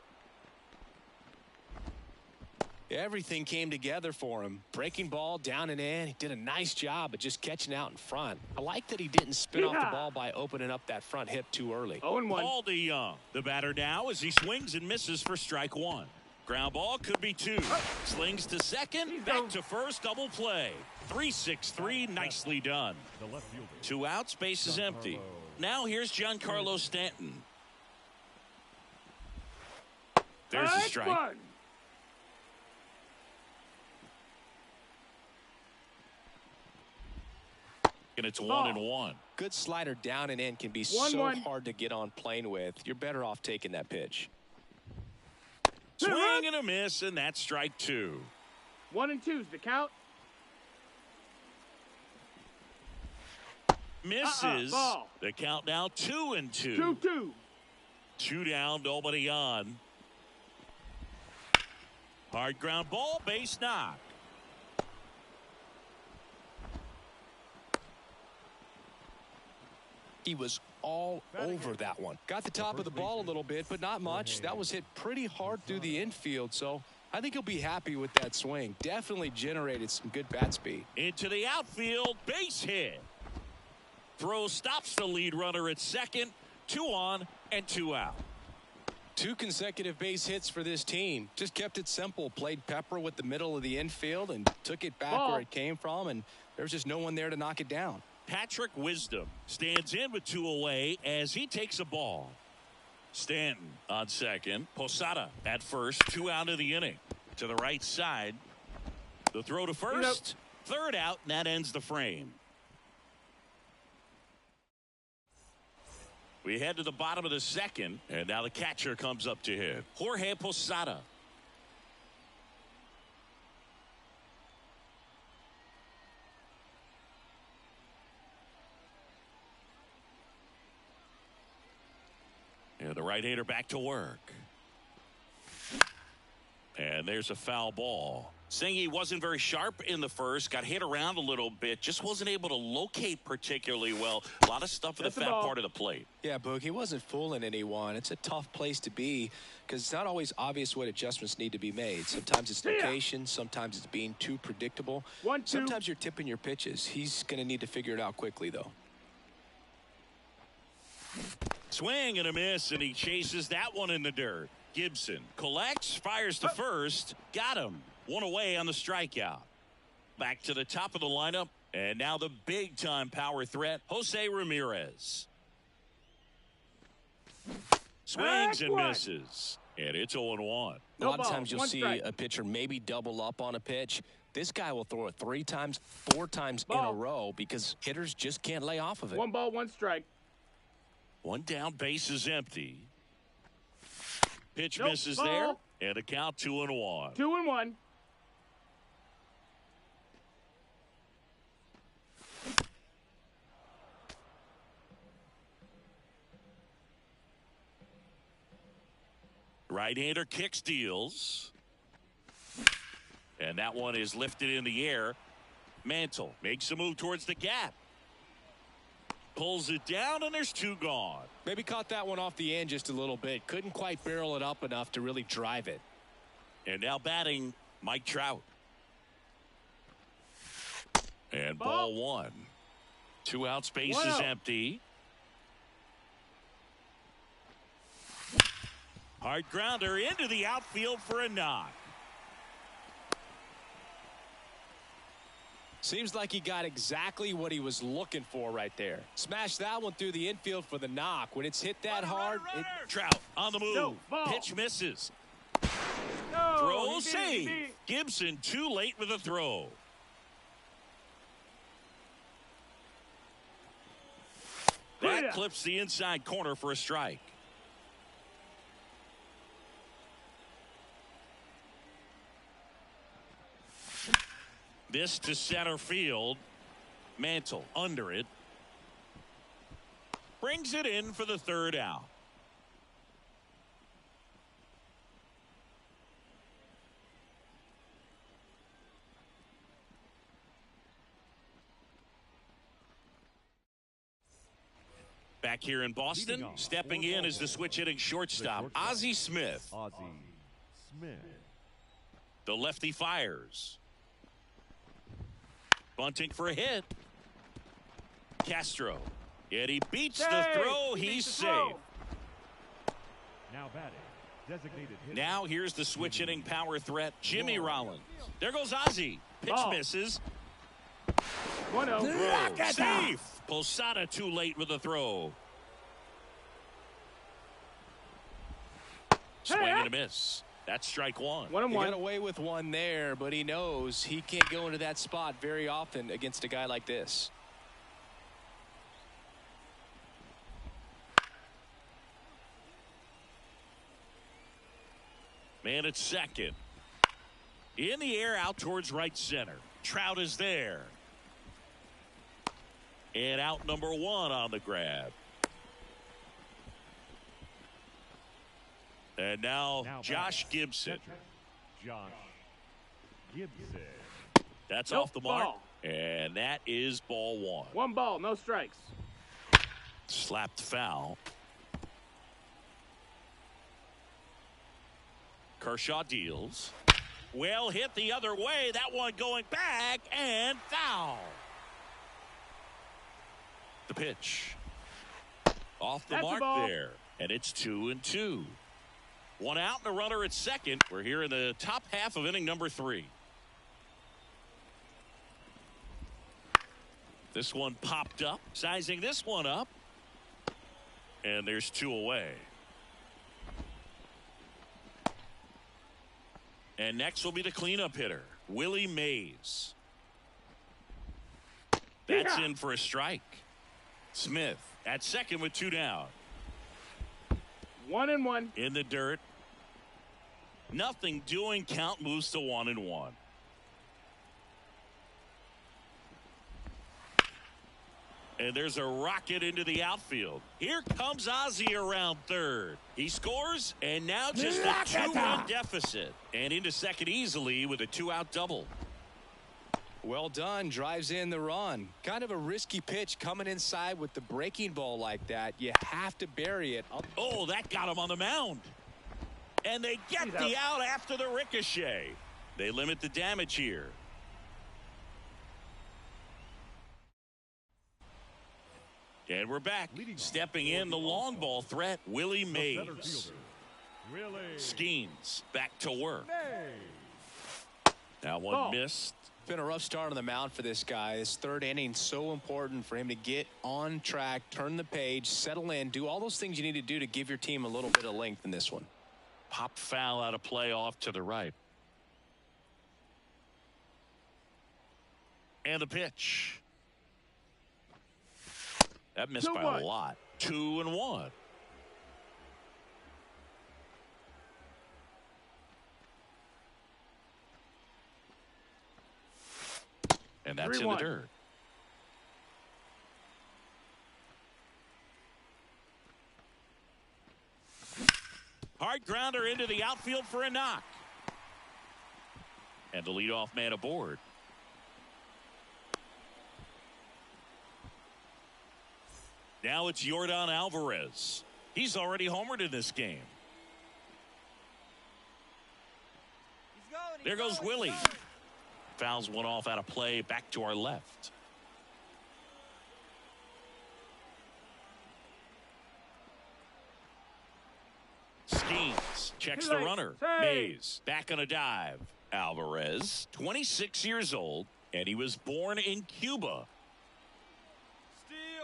Everything came together for him. Breaking ball down and in. He did a nice job of just catching out in front. I like that he didn't spin off the ball by opening up that front hip too early. 0-1. Paul DeJong, the batter now, as he swings and misses for strike 1. Ground ball could be 2. Slings to second, back to first, double play. 3-6-3, nicely done. 2 outs, base is empty. Now here's Giancarlo Stanton. There's a strike. And it's 1-1. Good slider down and in can be so hard to get on plane with. You're better off taking that pitch. Swing and a miss, and that's strike 2. 1-2's the count. Misses. Ball. The count now 2-2. 2-2. 2 down, nobody on. Hard ground ball, base knock. He was all over that one. Got the top of the ball a little bit, but not much. That was hit pretty hard through the infield, so I think he'll be happy with that swing. Definitely generated some good bat speed. Into the outfield, base hit. Throw stops the lead runner at second. 2 on and 2 out. 2 consecutive base hits for this team. Just kept it simple. Played pepper with the middle of the infield and took it back where it came from, and there's just no one there to knock it down. Patrick Wisdom stands in with 2 away as he takes a ball. Stanton on second. Posada at first. 2 out of the inning. To the right side. The throw to first. Third out, and that ends the frame. We head to the bottom of the second, and now the catcher comes up to hit. Jorge Posada. And the right-hander back to work. And there's a foul ball. Saying he wasn't very sharp in the first, got hit around a little bit, just wasn't able to locate particularly well. A lot of stuff in the fat part of the plate. Yeah, Boog, he wasn't fooling anyone. It's a tough place to be because it's not always obvious what adjustments need to be made. Sometimes it's location, sometimes it's being too predictable. 1-2. Sometimes you're tipping your pitches. He's going to need to figure it out quickly, though. Swing and a miss, and he chases that one in the dirt. Gibson collects, fires to first, got him. 1 away on the strikeout. Back to the top of the lineup, and now the big-time power threat, Jose Ramirez. Swings and misses, and it's 0-1. A lot of times you'll see a pitcher maybe double up on a pitch. This guy will throw it 3 times, 4 times in a row because hitters just can't lay off of it. 1 ball, 1 strike. 1 down, base is empty. Pitch misses there, and a count 2-1. 2-1. Right-hander kicks, deals. And that one is lifted in the air. Mantle makes a move towards the gap. Pulls it down, and there's 2 gone. Maybe caught that one off the end just a little bit. Couldn't quite barrel it up enough to really drive it. And now batting, Mike Trout. And ball 1. 2 outs, base is empty. Hard grounder into the outfield for a knock. Seems like he got exactly what he was looking for right there. Smashed that one through the infield for the knock. When it's hit that hard, Trout on the move. Pitch misses. Throw save. Gibson too late with a throw. That clips the inside corner for a strike. This to center field. Mantle under it. Brings it in for the 3rd out. Back here in Boston, stepping in as the switch hitting shortstop, Ozzie Smith. The lefty fires. Bunting for a hit. Castro. Yet he beats the throw. He's safe. Now batting, designated hitter. Now here's the switch hitting power threat, Jimmy Rollins. There goes Ozzie. Pitch misses. 1-0. Safe. Posada too late with the throw. Swing and a miss. That's strike 1. 1-1. He got away with one there, but he knows he can't go into that spot very often against a guy like this. Man at second. In the air out towards right center. Trout is there. And out number 1 on the grab. And now Josh Gibson. Josh Gibson. That's Nope, off the mark. ball. And that is ball one. One ball, no strikes. Slapped foul. Kershaw deals. Well hit the other way. That one going back and foul. The pitch. Off the That's a mark ball. there. And it's 2-2. One out and a runner at second. We're here in the top half of inning number 3. This one popped up. Sizing this one up. And there's 2 away. And next will be the cleanup hitter, Willie Mays. That's in for a strike. Smith at second with 2 down. 1-1. In the dirt. Nothing doing. Count moves to 1-1. And there's a rocket into the outfield. Here comes Ozzie around third. He scores, and now just a 2-run deficit. And into second easily with a 2-out double. Well done. Drives in the run. Kind of a risky pitch coming inside with the breaking ball like that. You have to bury it. Oh, that got him on the mound. And they get the out after the ricochet. They limit the damage here. And we're back. Stepping in the long ball threat, Willie Mays. Skeens back to work. Now one missed. Been a rough start on the mound for this guy. This third inning so important for him to get on track, turn the page, settle in, do all those things you need to do to give your team a little bit of length in this one. Popped foul out of play off to the right. And the pitch. That missed by a lot. 2-1. And that's in the dirt. Hard grounder into the outfield for a knock. And the leadoff man aboard. Now it's Yordan Alvarez. He's already homered in this game. There goes Willie. Fouls one off out of play, back to our left. Skeens checks the runner. Mays back on a dive. Alvarez, 26 years old, and he was born in Cuba.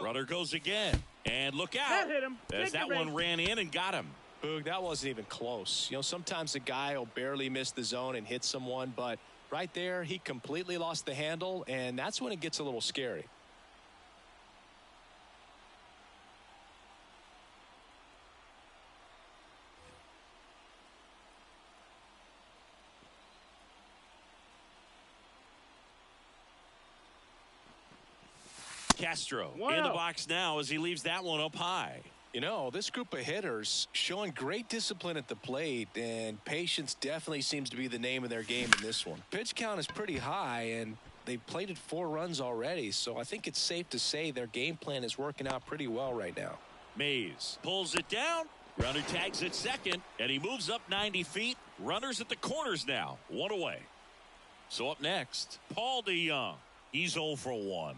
Runner goes again, and look out. That hit him. As that one ran in and got him. Boog, that wasn't even close. You know, sometimes a guy will barely miss the zone and hit someone, but right there, he completely lost the handle, and that's when it gets a little scary. Castro in the box now as he leaves that one up high. You know, this group of hitters showing great discipline at the plate, and patience definitely seems to be the name of their game in this one. Pitch count is pretty high, and they've plated 4 runs already, so I think it's safe to say their game plan is working out pretty well right now. Mays pulls it down. Runner tags at second, and he moves up 90 feet. Runners at the corners now. 1 away. So up next, Paul DeJong. He's 0 for 1.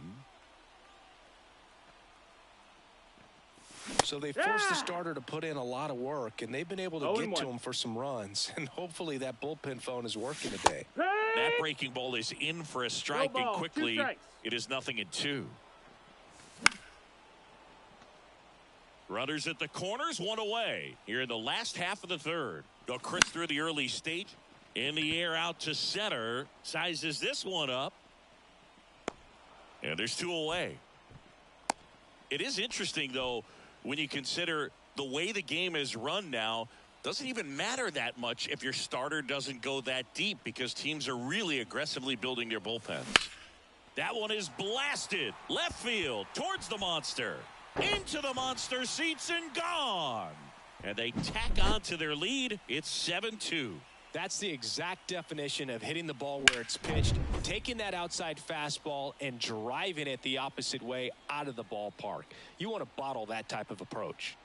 So they forced the starter to put in a lot of work, and they've been able to get to him for some runs. And hopefully that bullpen phone is working today. That breaking ball is in for a strike, and quickly it is 0-2. Runners at the corners, 1 away. Here in the last half of the third. Chris through the early state. In the air out to center. Sizes this one up. And there's 2 away. It is interesting, though, when you consider the way the game is run now, doesn't even matter that much if your starter doesn't go that deep because teams are really aggressively building their bullpens. That one is blasted left field towards the monster, into the monster seats and gone. And they tack on to their lead. It's 7-2. That's the exact definition of hitting the ball where it's pitched, taking that outside fastball and driving it the opposite way out of the ballpark. You want to bottle that type of approach.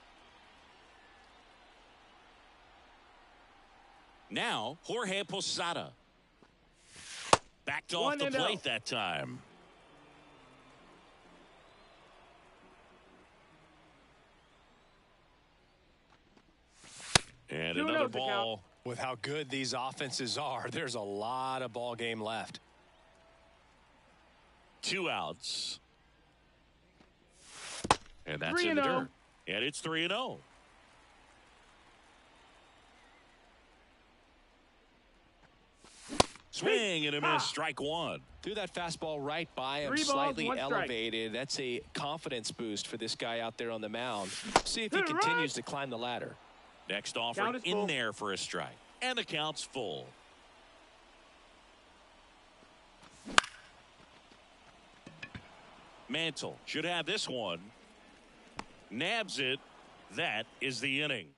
Now, Jorge Posada. Backed off the plate that time. And another ball. With how good these offenses are, there's a lot of ball game left. 2 outs. And that's in the dirt. And it's 3-0. Swing and a miss, strike one. Threw that fastball right by him, slightly elevated. That's a confidence boost for this guy out there on the mound. See if he continues to climb the ladder. Next offer in there for a strike. And the count's full. Mantle should have this one. Nabs it. That is the inning.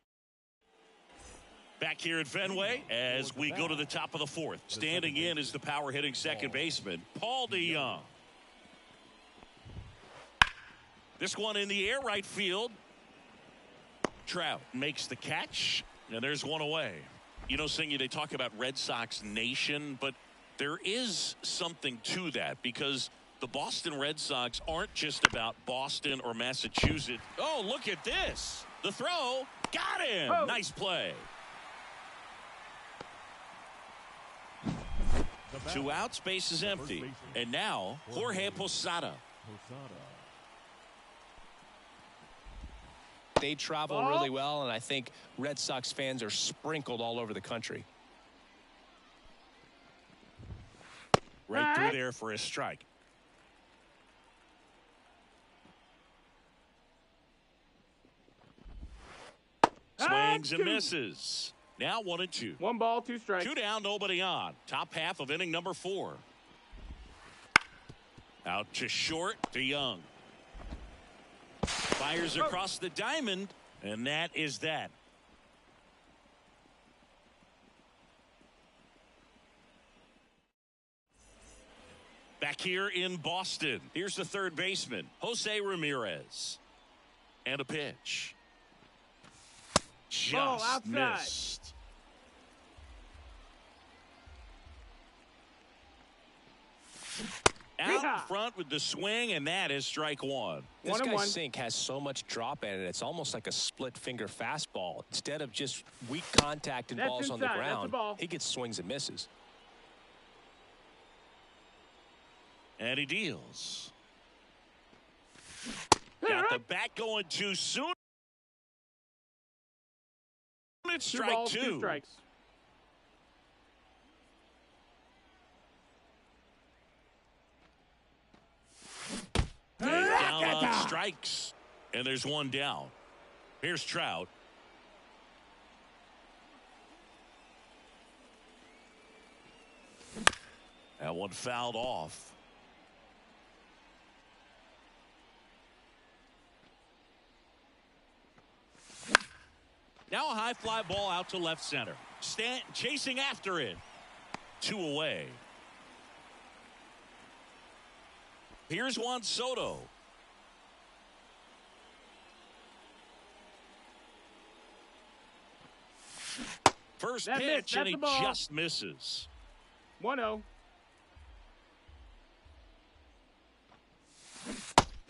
Back here at Fenway as we go to the top of the fourth. Standing in is the power hitting second baseman, Paul DeJong. This one in the air right field. Trout makes the catch, and there's one away. You know, Singy, they talk about Red Sox Nation, but there is something to that because the Boston Red Sox aren't just about Boston or Massachusetts. Oh, look at this. The throw. Got him. Oh. Nice play. 2 outs, base is empty. And now, Jorge Posada. They travel really well, and I think Red Sox fans are sprinkled all over the country. Right through there for a strike. Swings and misses. Now 1-2. 1 ball, 2 strikes. 2 down, nobody on. Top half of inning number 4. Out to short, to Young. Fires across the diamond, and that is that. Back here in Boston, here's the third baseman, Jose Ramirez. And a pitch. Just missed. Out in front with the swing, and that is strike one. This guy's sink has so much drop in it, it's almost like a split finger fastball. Instead of just weak contact and balls on the ground, he gets swings and misses. And he deals. Got the bat going too soon. It's strike 2 balls, 2 strikes. Down on strikes. And there's 1 down. Here's Trout. That one fouled off. Now a high fly ball out to left center. Stanton chasing after it. 2 away. Here's Juan Soto. First pitch, and he just misses. 1-0.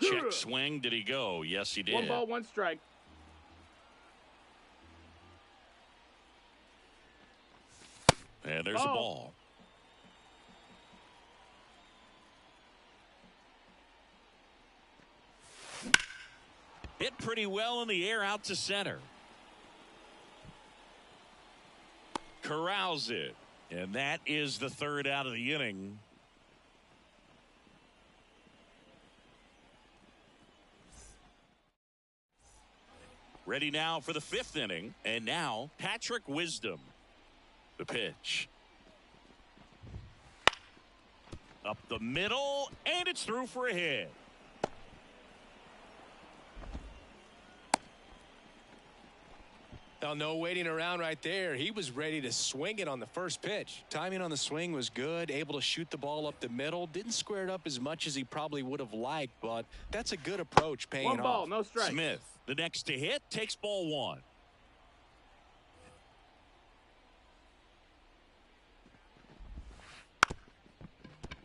Check swing. Did he go? Yes, he did. 1 ball, 1 strike. And there's a ball. Hit pretty well in the air out to center. Corrals it. And that is the 3rd out of the inning. Ready now for the 5th inning. And now Patrick Wisdom. The pitch. Up the middle, and it's through for a hit. Well, no waiting around right there. He was ready to swing it on the first pitch. Timing on the swing was good, able to shoot the ball up the middle. Didn't square it up as much as he probably would have liked, but that's a good approach paying off. 1 ball, no strike. Smith, the next to hit, takes ball 1.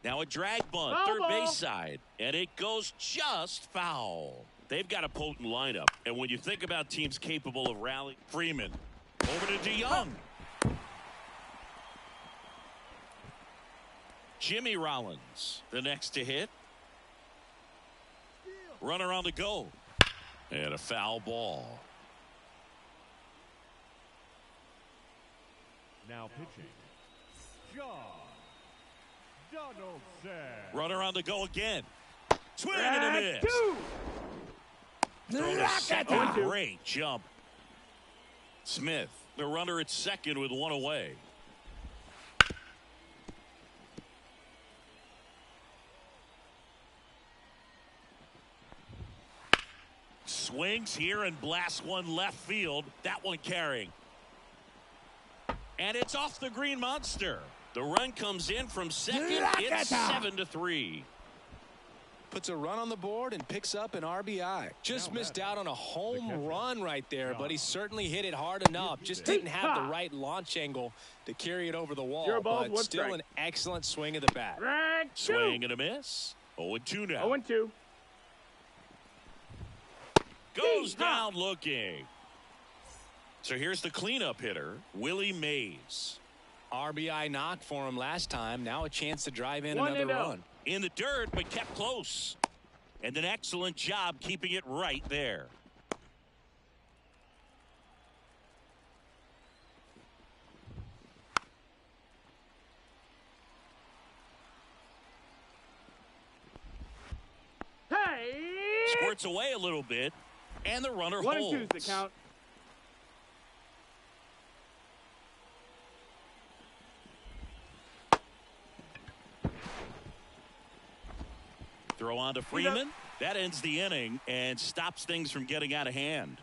Now a drag bunt, Foul third ball. base side, and it goes just foul. They've got a potent lineup, and when you think about teams capable of rallying, Freeman over to DeYoung. Jimmy Rollins, the next to hit. Runner on the go, and a foul ball. Now pitching, John Donaldson. Runner on the go again. Swing and a miss. 2. Throw to second. 0-2. Great jump. Smith, the runner at second with 1 away. Swings here and blasts one left field. That one carrying. And it's off the green monster. The run comes in from second. It's 7-3. Puts a run on the board and picks up an RBI. Just missed out on a home run right there, but he certainly hit it hard enough. Just didn't have the right launch angle to carry it over the wall, 0 balls, but 1 still strike. an excellent swing of the bat. Strike 2. Swing and a miss. 0-2 now. 0-2. Goes down looking. So here's the cleanup hitter, Willie Mays. RBI knock for him last time. Now a chance to drive in 1-0. another run. In the dirt, but kept close. And an excellent job keeping it right there. Hey! Squirts away a little bit, and the runner 1 and holds. 2's the count. Throw on to Freeman. That ends the inning and stops things from getting out of hand.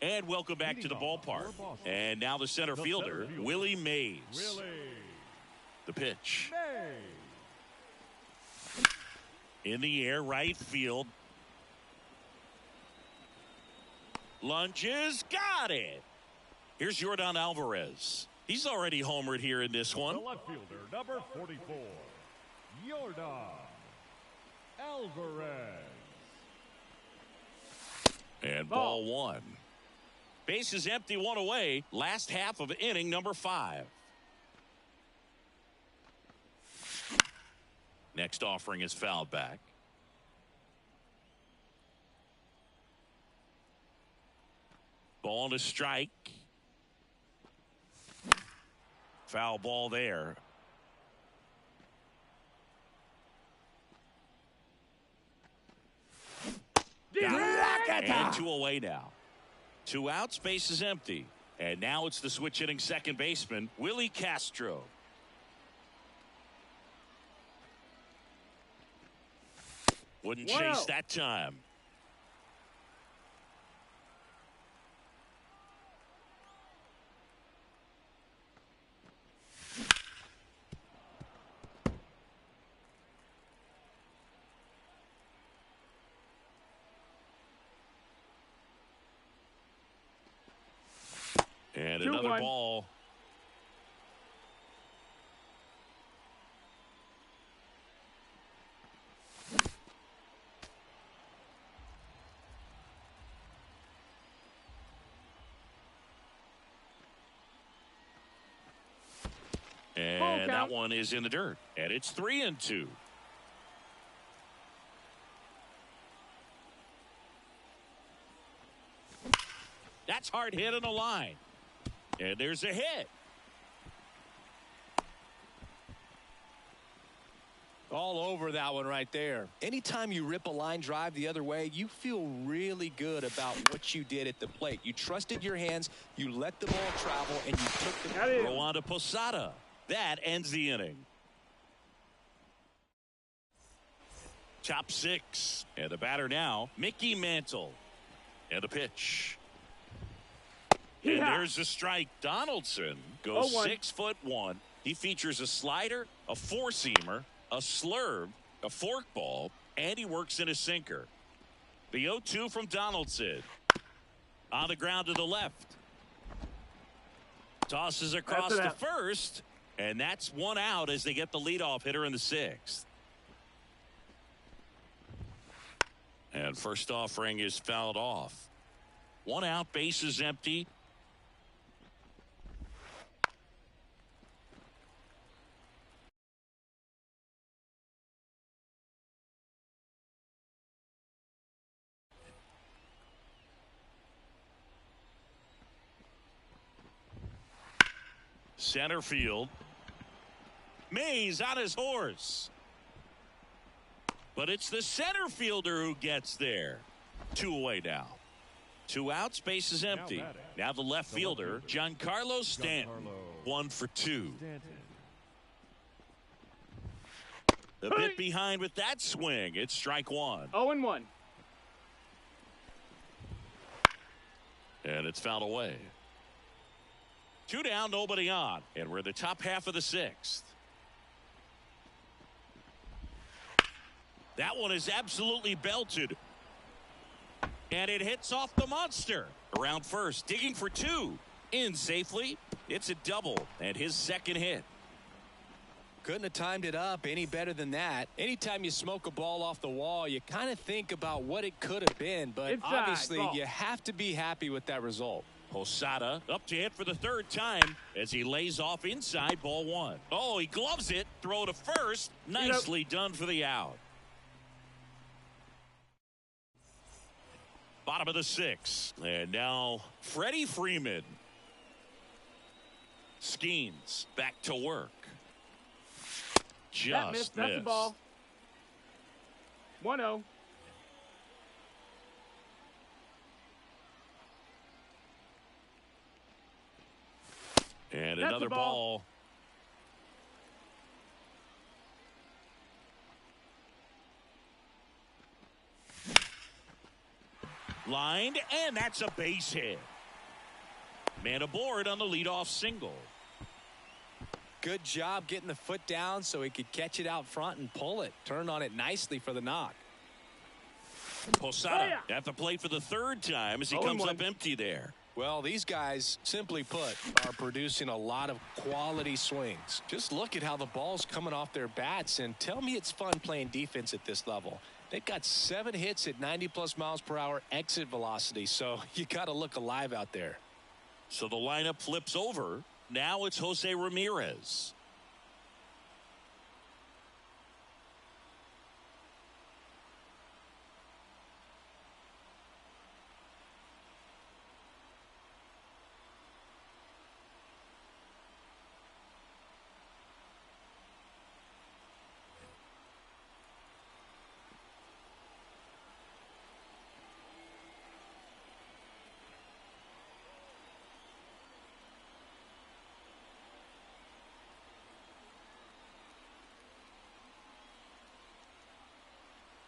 And welcome back to the ballpark. And now the center fielder, Willie Mays. Willie The pitch. Mays. In the air, right field. Lunges, got it. Here's Yordan Alvarez. He's already homered here in this one. The left fielder, number 44, Yordan Alvarez. And ball 1. Base is empty, 1 away. Last half of inning number 5. Next offering is fouled back. Ball to strike. Foul ball there. And 2 away now. 2 outs, base is empty. And now it's the switch hitting second baseman, Willie Castro. Wouldn't chase that time. And another 2-1. ball. And that one is in the dirt. And it's 3-2. That's hard hit on the line. And there's a hit. All over that one right there. Anytime you rip a line drive the other way, you feel really good about what you did at the plate. You trusted your hands, you let the ball travel, and you took the throw on to Posada. That ends the inning. Top six. And the batter now, Mickey Mantle. And the pitch. And there's a strike. Donaldson goes 6'1". He features a slider, a four-seamer, a slurve, a forkball, and he works in a sinker. The 0-2 from Donaldson. On the ground to the left. Tosses across to first. And that's one out as they get the leadoff hitter in the sixth. And first offering is fouled off. One out, bases empty. Center field. Mays on his horse. But it's the center fielder who gets there. Two away now. Two outs, base is empty. Now the left fielder, Giancarlo Stanton. 1 for 2. A bit behind with that swing. It's strike one. 0-1. And it's fouled away. Two down, nobody on. And we're in the top half of the sixth. That one is absolutely belted. And it hits off the monster. Around first, digging for two. In safely. It's a double. And his second hit. Couldn't have timed it up any better than that. Anytime you smoke a ball off the wall, you kind of think about what it could have been. But obviously, you have to be happy with that result. Posada up to hit for the third time as he lays off inside, ball one. Oh, he gloves it. Throw to first. Nicely done for the out. Bottom of the sixth. And now Freddie Freeman. Skeens back to work. Just missed. That's the ball. 1-0. And another ball. Lined, and that's a base hit. Man aboard on the leadoff single. Good job getting the foot down so he could catch it out front and pull it. Turn on it nicely for the knock. Posada at the plate for the third time as he comes up empty there. Well, these guys, simply put, are producing a lot of quality swings. Just look at how the ball's coming off their bats, and tell me it's fun playing defense at this level. They've got 7 hits at 90+ miles per hour exit velocity, so you got to look alive out there. So the lineup flips over. Now it's Jose Ramirez.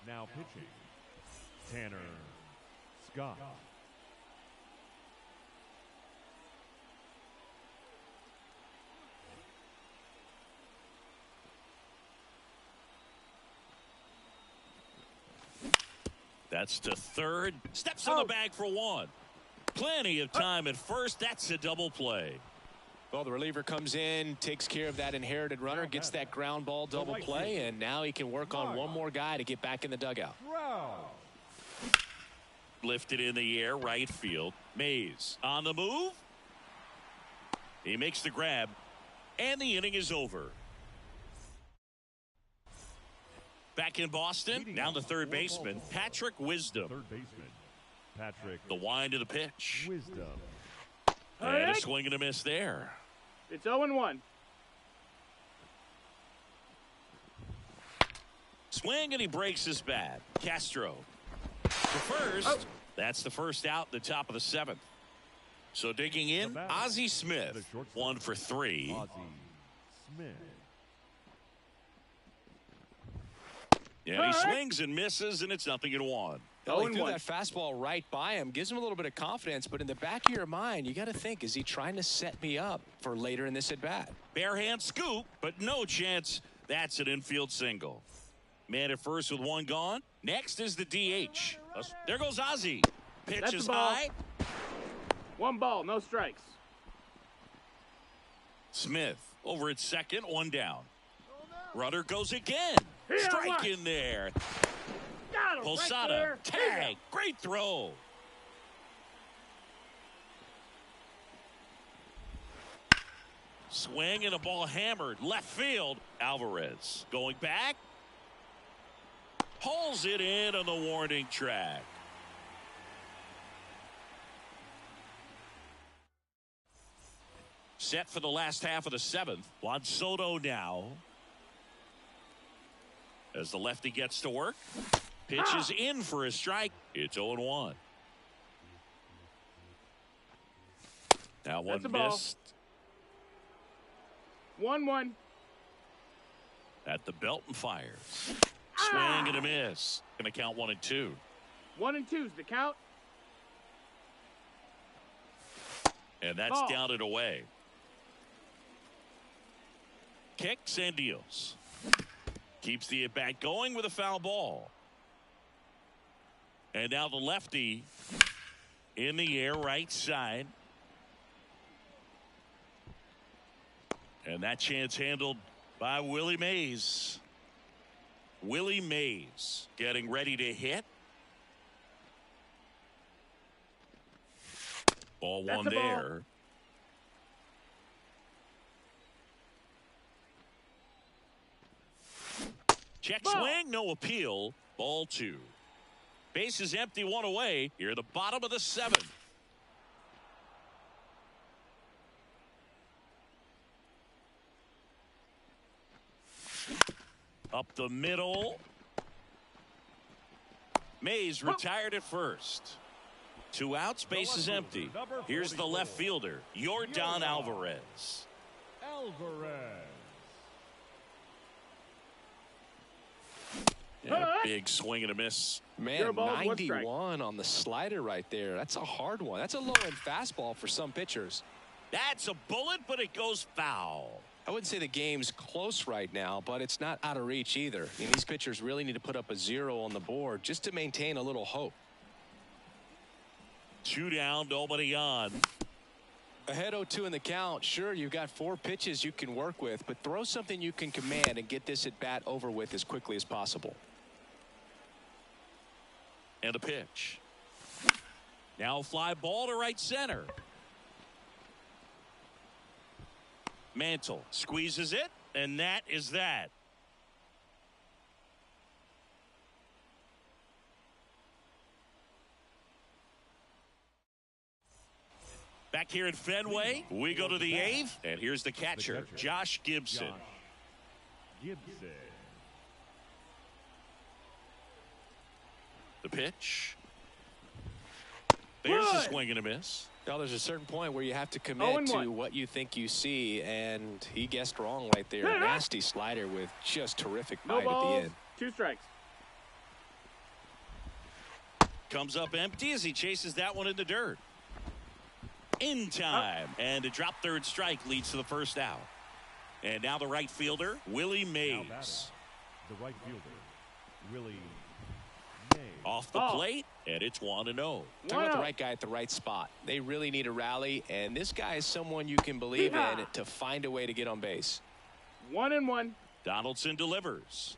Now pitching, Tanner Scott. That's to third. Steps on the bag for one. Plenty of time at first. That's a double play. Well, the reliever comes in, takes care of that inherited runner, gets that ground ball double play, and now he can work on one more guy to get back in the dugout. Lifted in the air, right field. Mays on the move. He makes the grab, and the inning is over. Back in Boston, now the third baseman, Patrick Wisdom. Third baseman, Patrick. The wind of the pitch. Wisdom. And a swing and a miss there. It's 0-1. Swing, and he breaks his bat. Castro to first. That's the first out in the top of the seventh. So digging in, Ozzie Smith. 1 for 3. Ozzie Smith. Yeah, he swings and misses, and it's 0-1. Well, he threw that fastball right by him. Gives him a little bit of confidence, but in the back of your mind, you got to think, is he trying to set me up for later in this at-bat? Bare hand scoop, but no chance. That's an infield single. Man at first with one gone. Next is the DH. There goes Ozzie. Pitch is high. 1 ball, no strikes. Smith over at second, 1 down. Runner goes again. Here, Strike in there. Got him Posada, right tag, great throw. Swing and a ball hammered left field. Alvarez going back. Pulls it in on the warning track. Set for the last half of the 7th. Juan Soto now. As the lefty gets to work. Pitch is in for a strike. It's 0-1. Now one missed. 1-1. At the belt and fires. Swing and a miss. Going to count 1 and 2. 1 and 2's the count. And that's down and away. Kicks and deals. Keeps the at bat going with a foul ball. And now the lefty in the air right side. And that chance handled by Willie Mays. Willie Mays getting ready to hit. Ball one there. Check swing, no appeal. Ball 2. Base is empty, 1 away. Here at the bottom of the 7th. Up the middle. Mays retired at first. 2 outs, base is empty. Here's the left fielder, Yordan Alvarez. Yeah, big swing and a miss. Man, 91 on the slider right there. That's a hard one. That's a low-end fastball for some pitchers. That's a bullet, but it goes foul. I wouldn't say the game's close right now, but it's not out of reach either. I mean, these pitchers really need to put up a 0 on the board just to maintain a little hope. 2 down, nobody on. Ahead 0-2 in the count. Sure, you've got 4 pitches you can work with, but throw something you can command and get this at bat over with as quickly as possible. And a pitch. Now fly ball to right center. Mantle squeezes it, and that is that. Back here at Fenway, we go to the 8th, and here's the catcher, Josh Gibson. The pitch. There's a swing and a miss. Well, there's a certain point where you have to commit to what you think you see, and he guessed wrong right there. Nasty slider with just terrific bite at the end. 2 strikes. Comes up empty as he chases that one in the dirt. In time, and a drop third strike leads to the first out. And now the right fielder, Willie Mays. The right fielder, Willie Mays. Off the plate, and it's 1-0. Talk about the right guy at the right spot. They really need a rally, and this guy is someone you can believe in to find a way to get on base. 1-1. Donaldson delivers.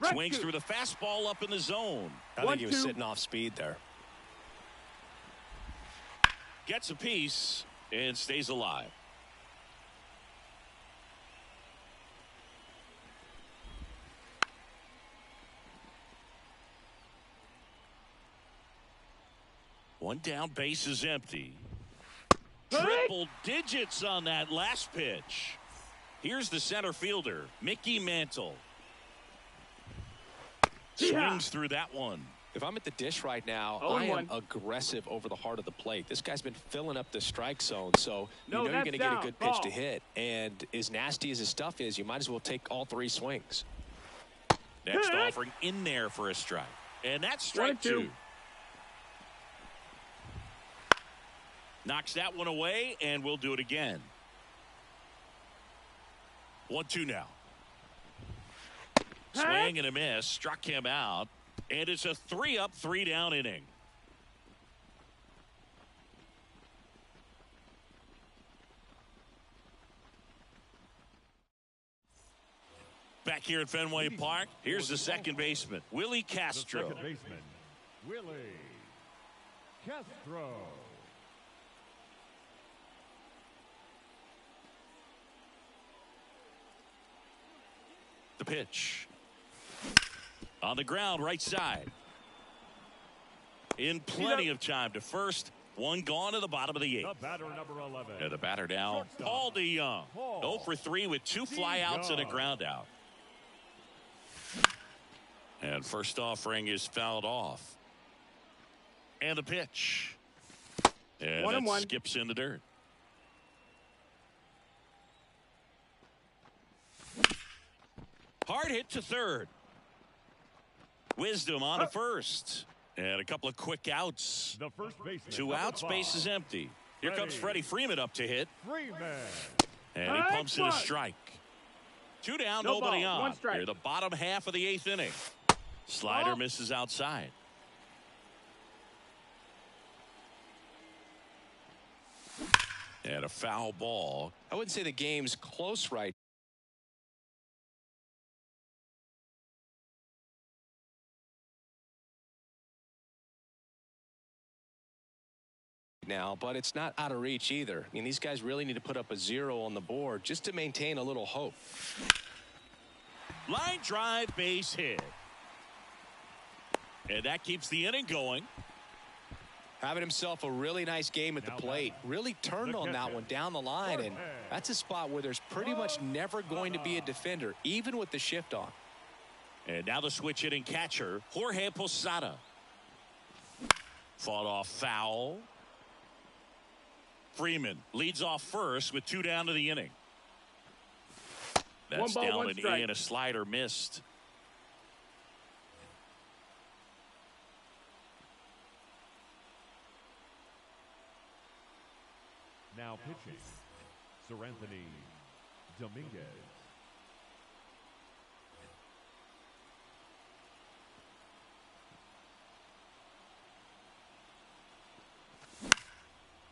Swings through the fastball up in the zone. I think he was sitting off speed there. Gets a piece and stays alive. One down, base is empty. Triple digits on that last pitch. Here's the center fielder, Mickey Mantle. Swings through that one. If I'm at the dish right now, I am aggressive over the heart of the plate. This guy's been filling up the strike zone, so you know you're going to get a good pitch to hit. And as nasty as his stuff is, you might as well take all 3 swings. Next offering in there for a strike. And that's strike 2. Knocks that one away, and we'll do it again. 1-2 now. Swing and a miss. Struck him out. And it's a 3-up, 3-down inning. Back here at Fenway Park, here's the second baseman, Willie Castro. The second baseman, Willie Castro. The pitch. On the ground, right side. In plenty of time to first. One gone to the bottom of the 8th. The batter, number 11. And the batter now, Paul DeYoung. 0 for 3 with 2 flyouts and a ground out. And first offering is fouled off. And the pitch. And 1-1. Skips in the dirt. Hard hit to third. Wisdom on to first. And a couple of quick outs. The first baseman. 2 outs, base is empty. Here comes Freddie Freeman up to hit. Freeman. And he pumps in a strike. 2 down, No nobody ball, on. 1 strike. Near the bottom half of the 8th inning. Slider misses outside. And a foul ball. I wouldn't say the game's close right now, but it's not out of reach either. I mean, these guys really need to put up a 0 on the board just to maintain a little hope. Line drive, base hit. And that keeps the inning going. Having himself a really nice game at the plate. Really turned on that one down the line, and that's a spot where there's pretty much never going to be a defender, even with the shift on. And now the switch hitting catcher, Jorge Posada. Fought off foul. Freeman leads off first with 2 down to the inning. That's 1 ball, down 1 and strike. in. A slider missed. Now pitching, Seranthony Dominguez.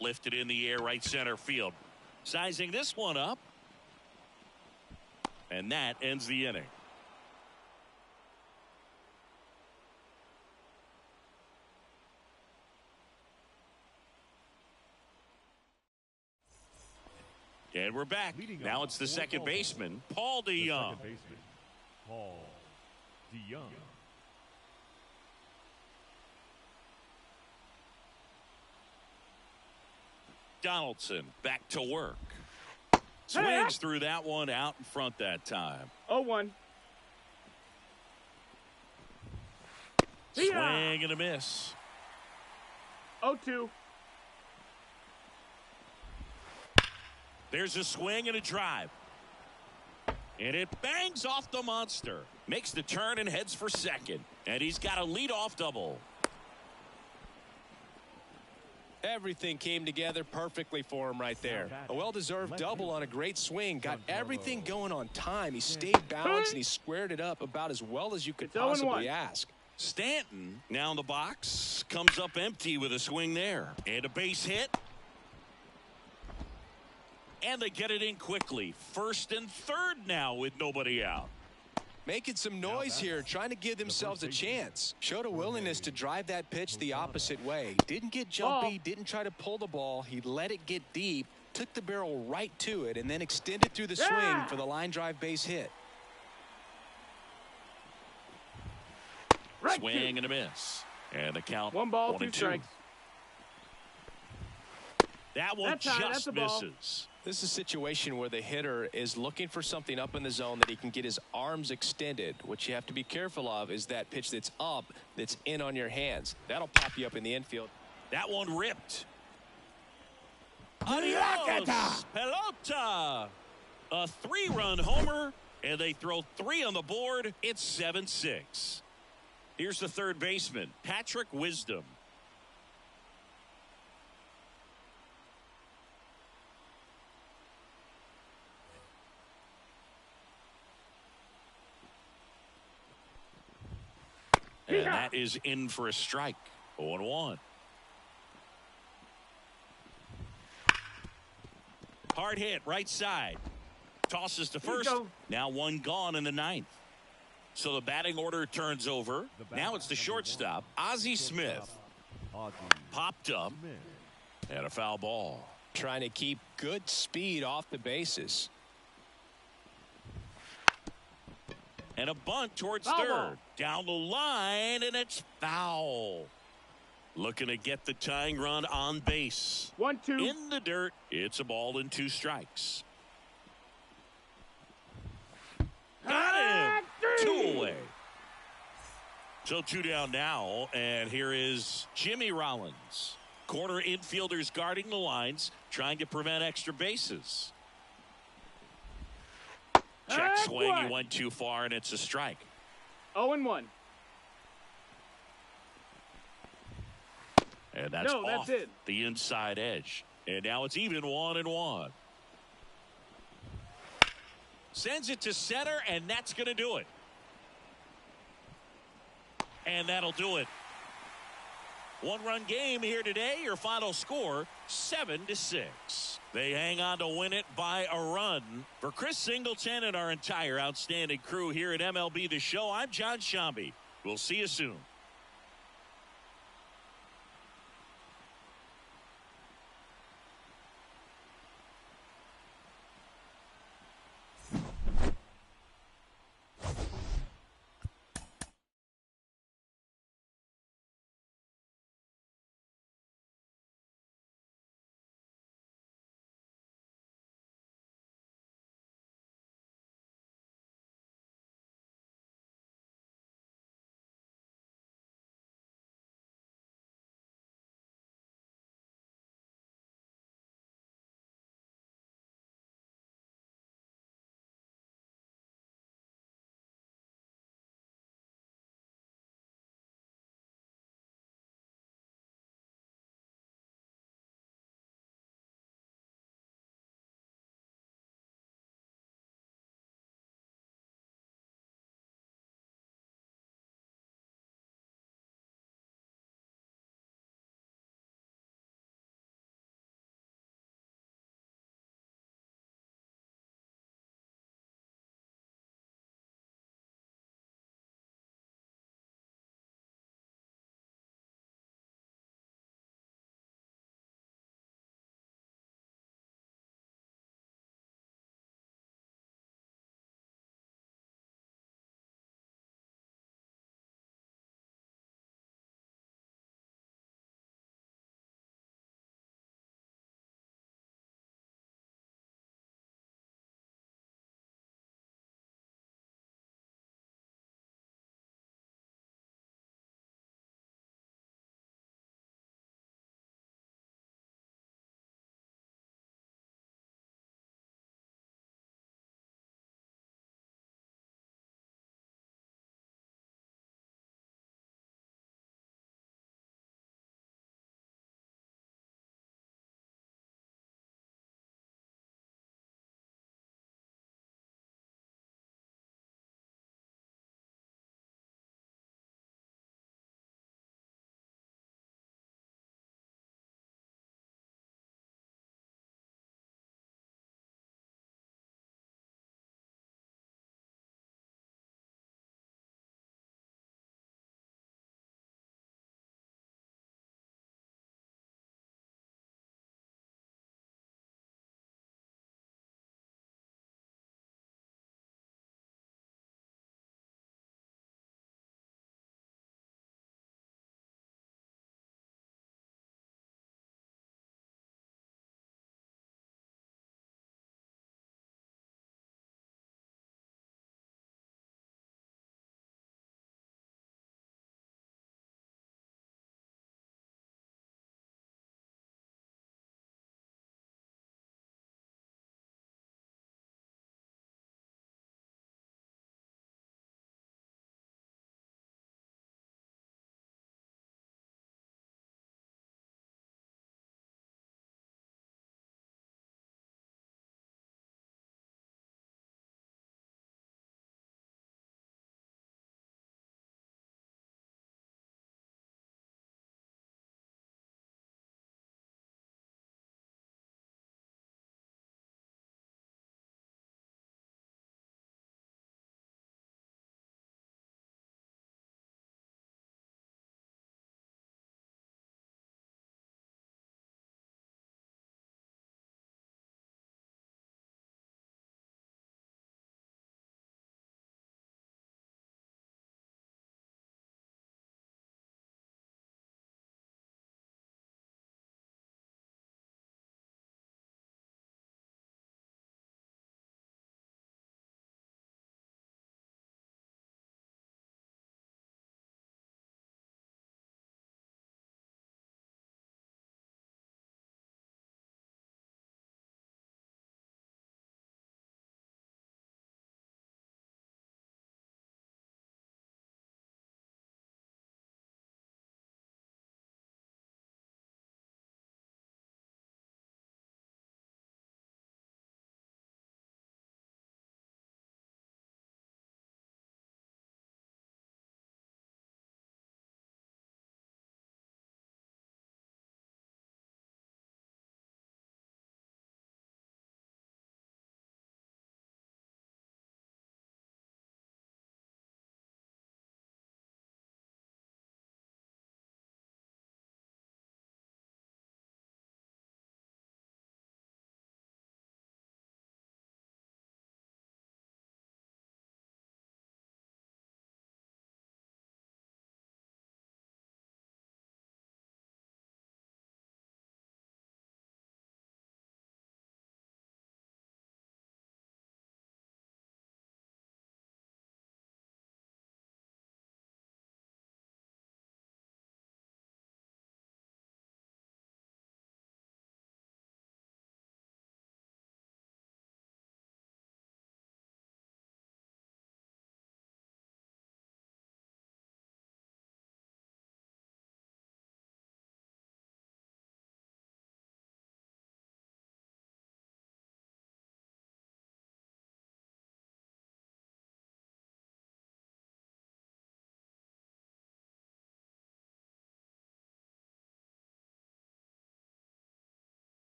Lifted in the air, right center field. Sizing this one up. And that ends the inning. And we're back. Now it's the second baseman, Paul The DeYoung. second baseman, Paul DeYoung. Donaldson back to work. Swings through that one out in front that time. 0-1. Swing and a miss. 0-2. There's a swing and a drive. And it bangs off the monster. Makes the turn and heads for second. And he's got a leadoff double. Everything came together perfectly for him right there. A well-deserved double on a great swing. Got everything going on time. He stayed balanced and he squared it up about as well as you could possibly ask. Stanton now in the box. Comes up empty with a swing there. And a base hit. And they get it in quickly. First and third now with nobody out. Making some noise here, trying to give themselves a chance. Showed a willingness to drive that pitch the opposite way. Didn't get jumpy, didn't try to pull the ball. He let it get deep, took the barrel right to it, and then extended through the swing for the line drive base hit. Swing and a miss. And the count 1 ball, 2 1-2. strikes. That one That's a ball. misses. This is a situation where the hitter is looking for something up in the zone that he can get his arms extended. What you have to be careful of is that pitch that's up, that's in on your hands. That'll pop you up in the infield. That one ripped. Adios, pelota. A 3-run homer And they throw 3 on the board. It's 7-6. Here's the third baseman, Patrick Wisdom. And that is in for a strike. 0-1. Hard hit, right side. Tosses to first. Now one gone in the ninth. So the batting order turns over. Now it's the shortstop, Ozzie Smith. Popped up. And a foul ball. Trying to keep good speed off the bases. And a bunt towards third. Down the line, and it's foul. Looking to get the tying run on base. 1-2. In the dirt. It's a ball and 2 strikes. Got him. 2 away. So 2 down now, and here is Jimmy Rollins. Corner infielders guarding the lines, trying to prevent extra bases. Check swing, he went too far, and it's a strike. 0-1. And that's off the inside edge. And now it's even 1-1. Sends it to center, and that's going to do it. And that'll do it. 1-run game here today. Your final score, 7-6. They hang on to win it by a run. For Chris Singleton and our entire outstanding crew here at MLB The Show, I'm John Shambi. We'll see you soon.